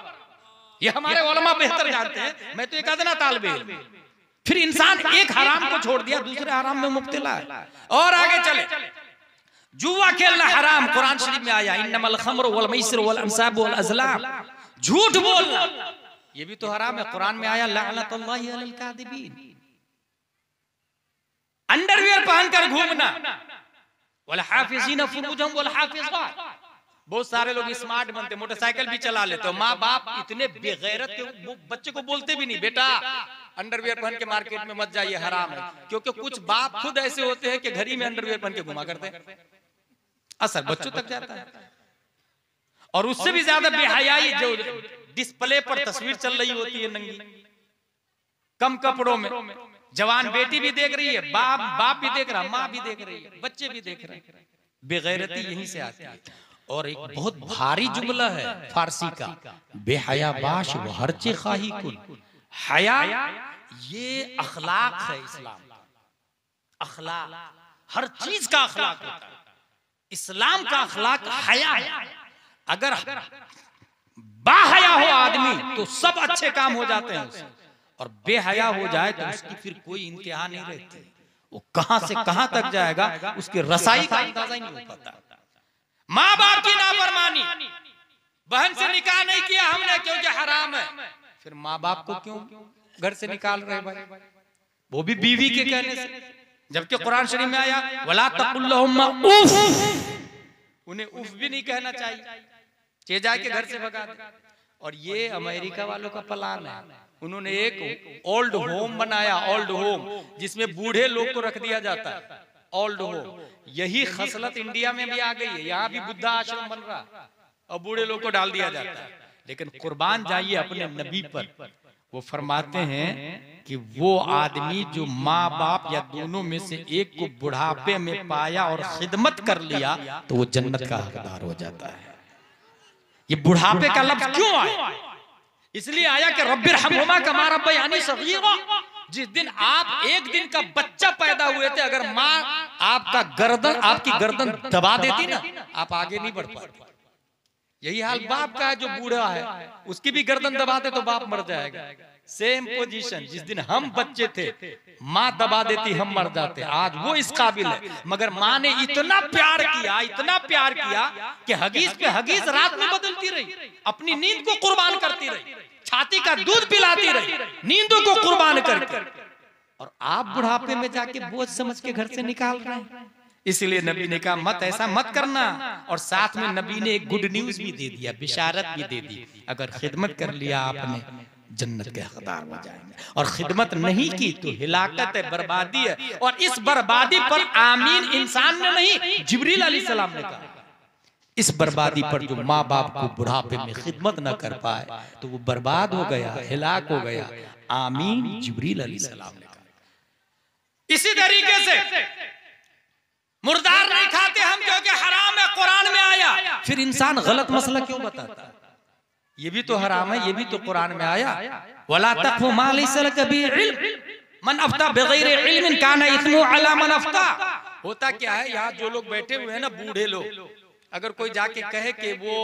Speaker 3: ये हमारे उलमा बेहतर जानते हैं, मैं तो एक अदना तालिबे इल्म। फिर इंसान एक हराम को छोड़ दिया, दूसरे हराम में मुब्तला है। और आगे चले, जुआ खेलना हराम, कुरान शरीफ में आया इन्नमल खम्रु वल मैसिर वल अंसाब वल अज़लाम। झूठ बोलना ये भी तो हराम है, कुरान में आया लअनतुल्लाहि अलल कादिबीन। अंडरवियर पहनकर घूमना, वल हाफिज़ीना फुरूजहुम वल हाफिज़ात। बहुत सारे लोग स्मार्ट बनते, मोटरसाइकिल भी चला लेते। माँ बाप इतने बेगैरत के बच्चे को बोलते भी नहीं, बेटा अंडरवियर पहन के मार्केट में मत जाइए, हराम है। क्योंकि कुछ बाप खुद ऐसे होते हैं कि घर ही में अंडरवियर पहन के घुमा करते हैं, असर बच्चों तक जाता है। और उससे भी ज्यादा बेहयाई जो डिस्प्ले पर तस्वीर चल रही होती है नंगी, कम कपड़ों में, जवान बेटी भी देख रही है, बाप भी देख रहा, माँ भी देख रही है, बच्चे भी देख रहे हैं। बेगैरती यहीं से आती है। और एक बहुत भारी जुमला है फारसी का, बेहया बाश व हर्चे खाही कुन। हया ये अखलाक है इस्लाम का। अखलाक, हर चीज का अखलाक होता है। इस्लाम का अखलाक हया है। अगर बाहया हो आदमी तो सब अच्छे काम हो जाते हैं उससे, और बेहया हो जाए तो उसकी फिर कोई इंतहा नहीं रहती। वो कहां से कहां तक जाएगा उसकी रसाई का अंदाजा ही नहीं हो पाता। माँ बाप की नाफरमानी, बहन से निकाह नहीं किया हमने क्योंकि हराम है, फिर माँ बाप को क्यों घर से निकाल रहे भाई? वो भी बीवी के कहने से, जबकि कुरान शरीफ में आया वला तकुल्लहुम्मा उफ, उन्हें उफ भी नहीं कहना चाहिए, चे जाके घर से भगा दे। और ये अमेरिका वालों का प्लान है। उन्होंने एक ओल्ड होम बनाया, ओल्ड होम, जिसमें बूढ़े लोग को रख दिया जाता है, ओल्ड होम। यही खसलत इंडिया में भी आ गई है, यहाँ भी बुद्धा आश्रम बन रहा और बूढ़े लोग को डाल दिया जाता है। लेकिन कुर्बान जाइए अपने नबी पर, वो फरमाते हैं कि वो आदमी जो माँ बाप या दोनों में से एक को बुढ़ापे में पाया और खिदमत कर लिया तो वो जन्नत का हकदार हो जाता है। ये बुढ़ापे का लफ्ज क्यों आया? इसलिए आया कि रब्बिरहम्हुमा कमा रब्बयानी सगीरा। जिस दिन आप एक दिन का बच्चा पैदा हुए थे, अगर माँ आपकी गर्दन दबा देती ना, आप आगे नहीं बढ़ पाते। यही हाल बाप का है, जो बूढ़ा है उसकी भी गर्दन दबाते तो बाप मर जाएगा। सेम पोजीशन, जिस दिन हम बच्चे थे माँ दबा देती हम मर जाते। आज वो इस काबिल है, मगर माँ ने इतना प्यार किया, इतना प्यार किया कि हगीज पे हगीज रात में बदलती रही, अपनी नींद को कुर्बान करती रही, छाती का दूध पिलाती रही, नींदों को कुर्बान करके। और आप बुढ़ापे में जाके बोझ समझ के घर से निकाल रहे हैं। इसलिए नबी ने कहा मत ऐसा मत करना। और साथ में नबी ने एक गुड न्यूज भी दे दिया, बिशारत भी दे दी, अगर खिदमत कर लिया आपने जन्नत के हकदार हो जाएंगे, और खिदमत नहीं की तो हिलाकत है, बर्बादी है। और इस बर्बादी पर आमीन इंसान ने नहीं, जिब्रील अलैहिस्सलाम ने कहा। इस बर्बादी पर जो माँ बाप को बुढ़ापे में खिदमत न कर पाए तो वो बर्बाद हो गया, हिलाक हो गया। आमीन जिब्रील अलैहिस्सलाम ने कहा। इसी तरीके से मुर्दार नहीं खाते हम क्योंकि हराम है, कुरान में आया। फिर इंसान गलत मसला क्यों बताता है? ये भी तो हराम है, ये भी तो कुरान में आया, वला तक़फ़ु मा लैसा लक बिही इल्म मन अफ्ता बगैर इल्मिन काना इस्मुहु अला मन अफ्ता। होता क्या है, यहाँ जो लोग बैठे हुए हैं ना, बूढ़े लोग, अगर कोई जाके कहे कि वो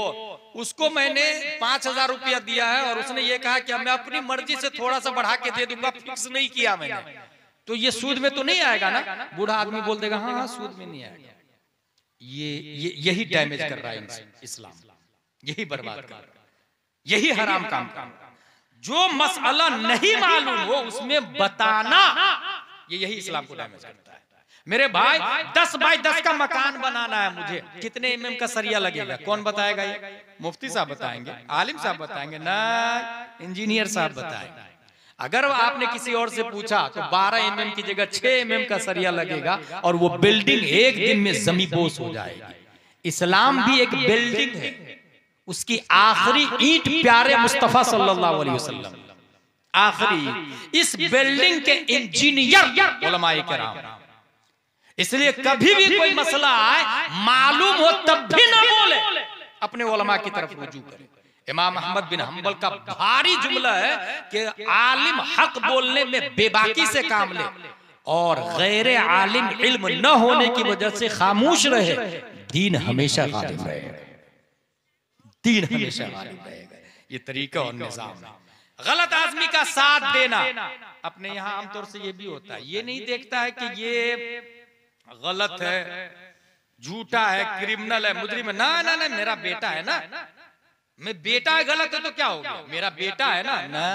Speaker 3: उसको मैंने 5,000 रुपया दिया है और उसने ये कहा कि मैं अपनी मर्जी से थोड़ा सा बढ़ा के दे दूंगा, फिक्स नहीं किया मैंने, तो ये सूद में तो नहीं आएगा ना। बूढ़ा आदमी बोल देगा हाँ हाँ सूद में नहीं आएगा। यही डैमेज कर रहा है इस्लाम, यही बर्बाद कर रहा है, यही हराम काम कर रहा है। जो मसला नहीं मालूम हो उसमें बताना, यही इस्लाम को डैमेज करता है। मेरे भाई 10 बाई 10 का मकान बनाना है मुझे, कितने एमएम का सरिया लगेगा? कौन बताएगा? ये मुफ्ती साहब बताएंगे, आलिम साहब बताएंगे, ना इंजीनियर साहब बताएंगे। अगर आपने किसी और से पूछा तो 12 एमएम की जगह 6 एमएम का सरिया लगेगा और वो बिल्डिंग एक दिन में जमींदोज हो जाएगी। इस्लाम भी एक बिल्डिंग है, उसकी आखिरी ईंट प्यारे मुस्तफा सल्लल्लाहु अलैहि वसल्लम, आखिरी इस बिल्डिंग के इंजीनियर उलमाए किराम। इसलिए कभी भी कोई मसला आए, मालूम हो तब भी ना बोले, अपने उलमा की तरफ रुजू करें। इमाम अहमद बिन हंबल का भारी जुमला है कि आलिम हक बोलने में बेबाकी से काम ले और गैर आलिम इल्म न होने की वजह से खामोश रहे, दीन हमेशा गालिब रहेगा, दीन हमेशा गालिब रहेगा। ये तरीका और निजाम है। गलत आदमी का साथ देना, अपने यहाँ आमतौर से ये भी होता है, ये नहीं देखता है कि ये गलत है, झूठा है, क्रिमिनल है, मुजरिम है, ना ना ना मेरा बेटा है ना, मैं बेटा गलत है तो क्या हो गया, मेरा बेटा है ना, ना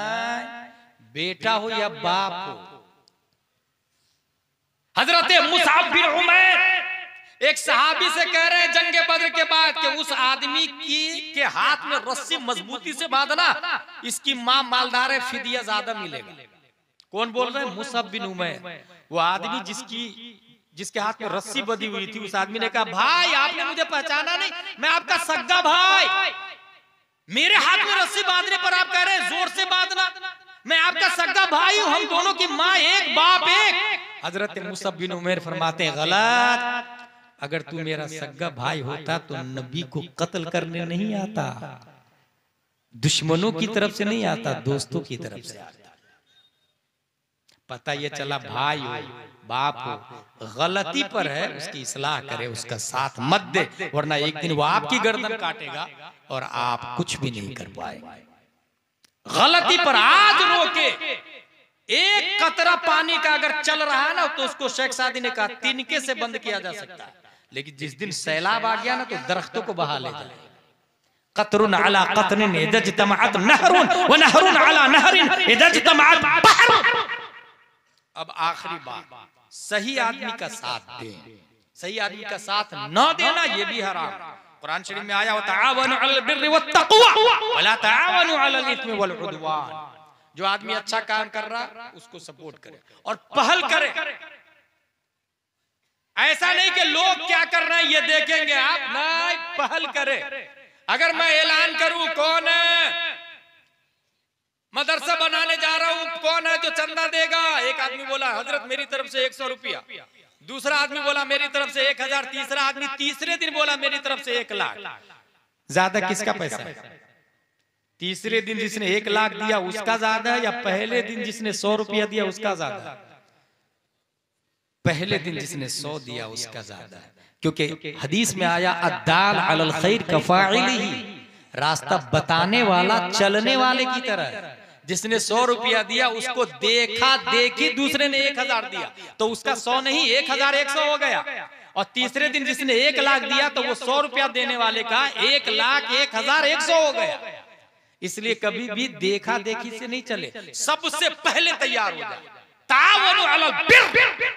Speaker 3: बेटा हो या बाप हो। हजरत मुसअब बिन उमैर एक सहाबी से कह रहे हैं जंगे बद्र के बाद कि उस आदमी के हाथ में रस्सी मजबूती से बांधना, इसकी मां मालदार है, फिदिया ज्यादा मिलेगा। कौन बोल रहे हैं? मुसअब बिन उमैर। वो आदमी जिसके हाथ में रस्सी बंधी हुई थी, उस आदमी ने कहा भाई आपने मुझे पहचाना नहीं, मैं आपका सगा भाई, मेरे हाथ में रस्सी बांधने पर आप कह रहे हैं जोर से बांधना, मैं आपका सगा भाई हूं, हम दोनों की माँ एक बाप एक। हजरत मुसअब बिन उमैर फरमाते हैं गलत, अगर तू मेरा सगा भाई होता तो नबी को कत्ल करने नहीं आता, दुश्मनों की तरफ से नहीं आता, दोस्तों की तरफ से आता। पता ये चला भाई हो, बाप हो, गलती पर है उसकी इस्लाह करे, उसका साथ मत दे, वरना एक दिन वो आपकी गर्दन काटेगा और आप कुछ भी नहीं कर पाएंगे। गलती पर आज रोके, एक कतरा पानी का अगर चल रहा है ना तो उसको शेख सादी ने कहा तिनके से बंद किया जा सकता है, लेकिन जिस दिन सैलाब आ गया ना तो दरख्तों को बहा ले जाए। कतरुन अला कतरिन इज़ा इज्तमअत नहरुन व नहरुन अला नहरिन इज़ा इज्तमअत बहरुन। अब आखिरी बात, सही आदमी का साथ दें, सही आदमी का साथ न देना ये भी हराम। कुरान शरीफ में आया ताआवनु अलल बिर्रि वत तक़वा वला ताआवनु अलल इस्मि वल उद्वान। जो आदमी अच्छा काम कर रहा उसको सपोर्ट करे और पहल करे। ऐसा नहीं कि लोग क्या कर रहे हैं ये देखेंगे आप, नहीं, पहल करे। अगर मैं ऐलान करूं कौन है मदरसा बनाने जा रहा हूं, कौन है जो चंदा देगा, एक आदमी बोला हजरत मेरी तरफ से 100 रुपया, दूसरा आदमी बोला मेरी तरफ से 1000, तीसरा आदमी तीसरे दिन बोला मेरी तरफ से 1 लाख। ज्यादा किसका पैसा है? तीसरे दिन जिसने 1 लाख दिया उसका ज्यादा है या पहले दिन जिसने 100 रुपया दिया उसका ज्यादा है? पहले दिन जिसने 100 दिया उसका ज्यादा है, क्योंकि हदीस में आया अद्दाल अलल खैर कफाइलिही, रास्ता बताने वाला चलने वाले की तरह। जिसने 100 रुपया दिया उसको देखा देखी दूसरे ने 1000 दिया तो उसका 100 नहीं 1100 हो गया, और तीसरे दिन जिसने 1 लाख दिया तो वो 100 रुपया देने वाले का 1,01,100 हो गया। इसलिए कभी भी देखा देखी से नहीं चले, सबसे पहले तैयार हो जाए, तावनु अलल बिर,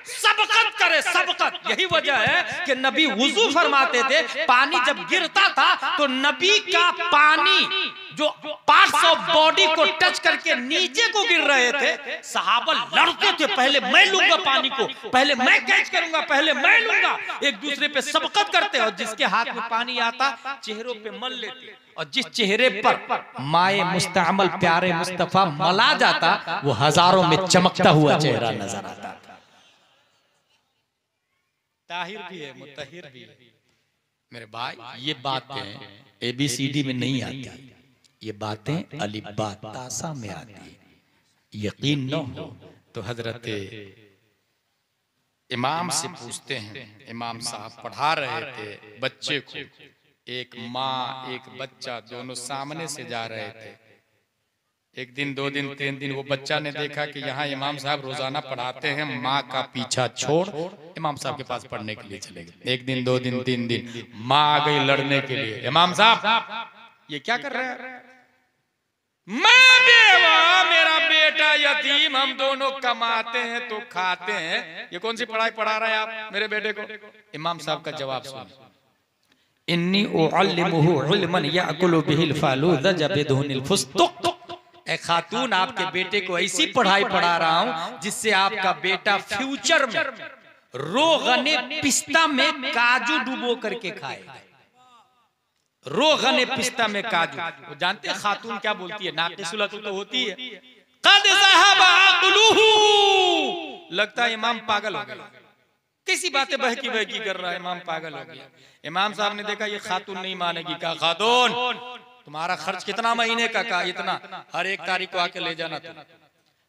Speaker 3: सबकत करे, सबकत। यही वजह है कि नबी वुजू फरमाते थे, पानी जब गिरता था तो नबी का पानी जो पार्ट्स ऑफ बॉडी को टच करके नीचे को गिर रहे थे, सहाबा लड़ते थे, पहले मैं लूंगा पानी को, पहले मैं कैच करूंगा, पहले मैं लूंगा, एक दूसरे पे सबकत करते। और जिसके हाथ में पानी आता चेहरों पे मल लेते, और जिस चेहरे पर माए मुस्तअमल प्यारे मुस्तफा मला जाता वो हजारों में चमकता हुआ चेहरा नजर आता था। ताहिर भी है, मुतहिर भी है। मेरे भाई ये बातें ABCD में नहीं आती,
Speaker 1: ये बातें अलिब्बा तासा में आती है, यकीन न हो तो हजरत इमाम से पूछते हैं। इमाम साहब पढ़ा रहे थे बच्चे को, एक माँ एक बच्चा दोनों सामने से जा रहे थे। एक दिन, 2 दिन, 3 दिन वो बच्चा ने देखा कि यहाँ इमाम साहब रोजाना पढ़ाते हैं, माँ का पीछा छोड़ इमाम साहब के पास पढ़ने के लिए चले गए। 1 दिन, 2 दिन, 3 दिन, माँ आ गई लड़ने के लिए। इमाम साहब ये क्या कर रहे हैं? मैं बेवा, मेरा बेटा यतीम, हम दोनों कमाते हैं तो खाते हैं, ये कौन सी पढ़ाई पढ़ा रहे हैं आप मेरे बेटे को? इमाम साहब का जवाब सुनिए। इन्नी उअल्लिमुहु इल्मन याकुलु बिहिल फालूज़ बिदुनिल फुस्तुक। ए खातून, आपके बेटे को ऐसी पढ़ाई पढ़ा रहा हूं जिससे आपका बेटा फ्यूचर में रोगने पिस्ता में काजू डुबो करके खाएगा। रोगने पिस्ता में काजू, वो जानते हैं खातून क्या बोलती है? नाकिसुल अक्ल तो होती है। कद ज़हब अक़लुहु, लगता है इमाम पागल हो गया, किसी बातें बहकी बहकी कर रहा है, इमाम पागल हो गया। इमाम साहब ने देखा ये खातून नहीं मानेगी, कहा खातून तुम्हारा खर्च कितना महीने का? कहा इतना, हर 1 तारीख को आके ले जाना तुम।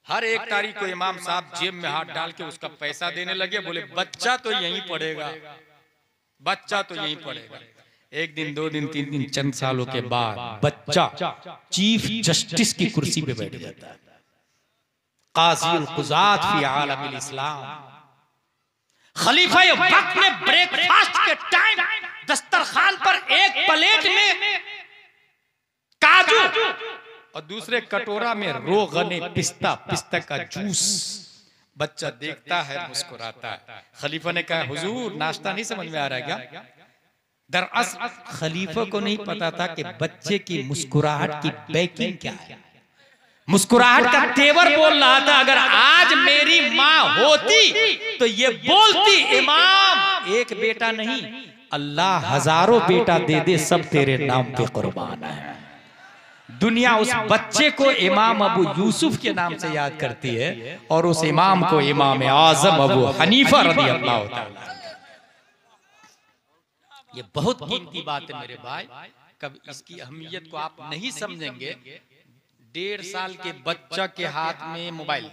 Speaker 1: हर 1 तारीख को इमाम साहब जेब में हाथ डाल के उसका पैसा देने लगे। बोले बच्चा तो यहीं पढ़ेगा, बच्चा तो यहीं पढ़ेगा। 1 दिन, 2 दिन, 3 दिन, चंद सालों के बाद बच्चा चीफ जस्टिस की कुर्सी पे बैठ जाता है, काज़ीउल क़ुज़ात फी आलमिल इस्लाम। खलीफा वक्त ने ब्रेकफास्ट के टाइम दस्तरखान पर एक प्लेट में काजू और दूसरे कटोरा में रोगने पिस्ता, पिस्ता का जूस। बच्चा देखता है, मुस्कुराता है। खलीफा ने कहा हुजूर नाश्ता नहीं समझ में आ रहा है क्या? दरअसल खलीफा को नहीं पता था कि बच्चे की मुस्कुराहट की बैकिंग क्या है। मुस्कुराहट का तेवर बोल रहा था, अगर आज मेरी माँ होती तो ये बोलती इमाम एक बेटा नहीं, अल्लाह हजारों बेटा दे दे, सब तेरे नाम पे कुर्बान है। दुनिया उस बच्चे को इमाम अबू यूसुफ के नाम से याद करती है और उस इमाम को इमाम आजम अबू हनीफा रज़ियल्लाहु ताला। ये बहुत कीमती बात है मेरे भाई, कब इसकी अहमियत को आप नहीं समझेंगे। 1.5 साल के बच्चा के हाथ में मोबाइल,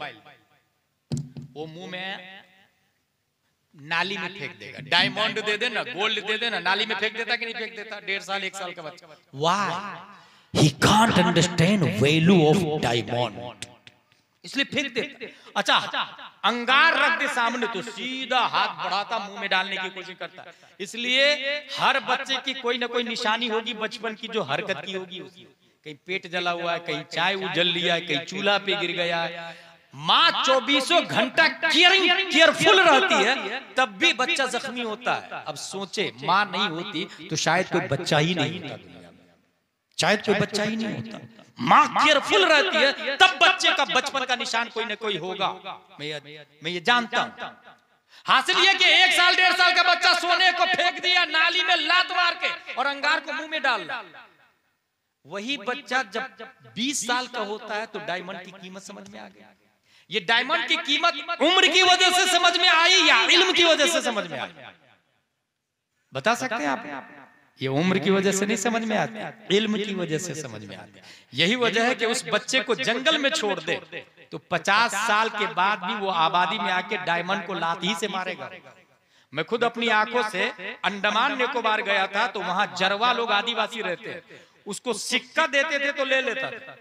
Speaker 1: वो मुंह में नाली में फेंक देगा। डायमंड दे देना, गोल्ड दे देना, नाली में फेंक देता कि नहीं फेंक देता? 1.5 साल 1 साल का बच्चा। वाह, he can't understand value of diamond, इसलिए फेंक देता। अच्छा, अंगार रख दे सामने तो सीधा हाथ बढ़ाता, मुंह में डालने की कोशिश करता। इसलिए हर बच्चे की कोई ना कोई निशानी होगी बचपन की, जो हरकत की होगी उसकी। कहीं पेट जला हुआ है, कहीं चाय उजल लिया है, कहीं चूल्हा पे गिर गया है। माँ 24 घंटा केयरफुल रहती है, तब भी बच्चा जख्मी होता है। अब सोचे माँ नहीं होती तो शायद कोई बच्चा ही नहीं होता, शायद कोई बच्चा ही नहीं होता। माँ केयरफुल रहती है, तब बच्चे का बचपन का निशान कोई ना कोई होगा। मैं ये जानता हूँ। हासिल ये कि 1 साल 1.5 साल का बच्चा सोने को फेंक दिया नाली में लात मार के और अंगार को मुंह में डाल दिया। वही बच्चा जब 20 साल का होता है तो डायमंड की कीमत समझ में आ गई। ये डायमंड की कीमत उम्र की वजह से समझ में आई या इल्म की वजह से समझ में आई? बता सकते हैं आप? ये उम्र की वजह से नहीं समझ में आती, इल्म की वजह से समझ में आती। यही वजह है कि उस बच्चे को जंगल में छोड़ दे तो 50 साल के बाद भी वो आबादी में आके डायमंड को लात ही से मारेगा। मैं खुद अपनी आंखों से अंडमान निकोबार गया था, तो वहां जरवा लोग आदिवासी रहते हैं। उसको सिक्का देते थे तो ले लेता था,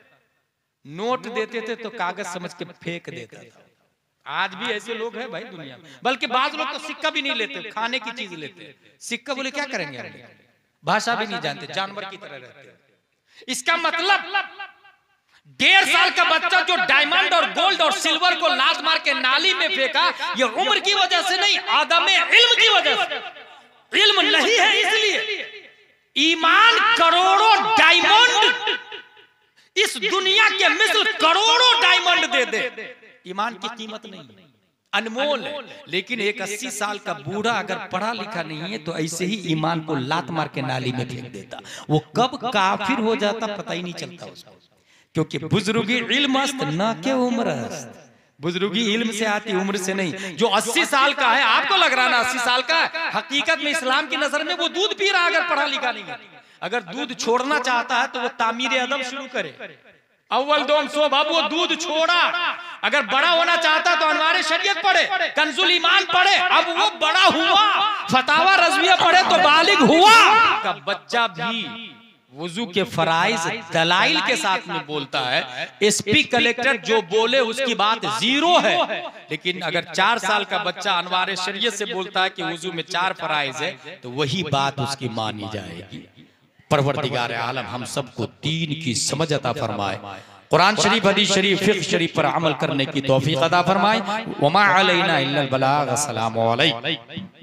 Speaker 1: नोट देते थे तो कागज समझ के फेंक देता था। आज भी ऐसे लोग हैं भाई दुनिया में। बल्कि बाज लोग तो सिक्का भी नहीं लेते, खाने की चीज लेते। सिक्का बोले क्या करेंगे हम, भाषा भी नहीं जानते, जानवर की तरह रहते हैं। इसका मतलब 1.5 साल का बच्चा जो डायमंड और गोल्ड और सिल्वर को लात मार के नाली में फेंका, ये उम्र की वजह से नहीं, आदम इल्म की वजह से। इल्म नहीं है इसलिए। ईमान करोड़ों डायमंड, इस दुनिया के मिस्ल करोड़ों डायमंड दे दे, ईमान की कीमत नहीं, अनमोल है। लेकिन एक 80 साल का बूढ़ा अगर पढ़ा लिखा नहीं है तो ऐसे ही ईमान को लात मार के नाली में फेंक देता। वो कब काफिर हो जाता पता ही नहीं चलता उसको, क्योंकि बुजुर्गी इल्म अस्त न के उम्र अस्त। बुजुर्गी इल्म से आती, उम्र से नहीं। जो 80 साल का है, आपको लग रहा ना 80 साल का है, हकीकत में इस्लाम की नजर में वो दूध पी रहा अगर पढ़ा लिखा नहीं है।
Speaker 3: अगर दूध छोड़ना चाहता है तो वो तामीर अदब शुरू करे। अव्वल दोम सो बाबू वो दूध छोड़ा, अगर बड़ा होना चाहता तो अनवार शरीयत पढ़े, कंजुल ईमान पढ़े, अब वो बड़ा हुआ, फतावा रज़विया पढ़े तो बालिग हुआ का बच्चा भी वुजू के फराइज दलाइल के साथ में बोलता है। एसपी कलेक्टर जो बोले उसकी बात जीरो है, लेकिन अगर 4 साल का बच्चा अनवार शरीयत से बोलता है कि वुजू में 4 फराइज है तो वही बात उसकी मानी जाएगी। परवरदिगार आलम हम सबको दीन की समझ अता फरमाए, कुरान शरीफ, हदीस शरीफ, फिक़्ह शरीफ पर अमल करने की तौफीक अता फरमाए। वमा अलैना इल्लल बलाग। अस्सलामु अलैकुम।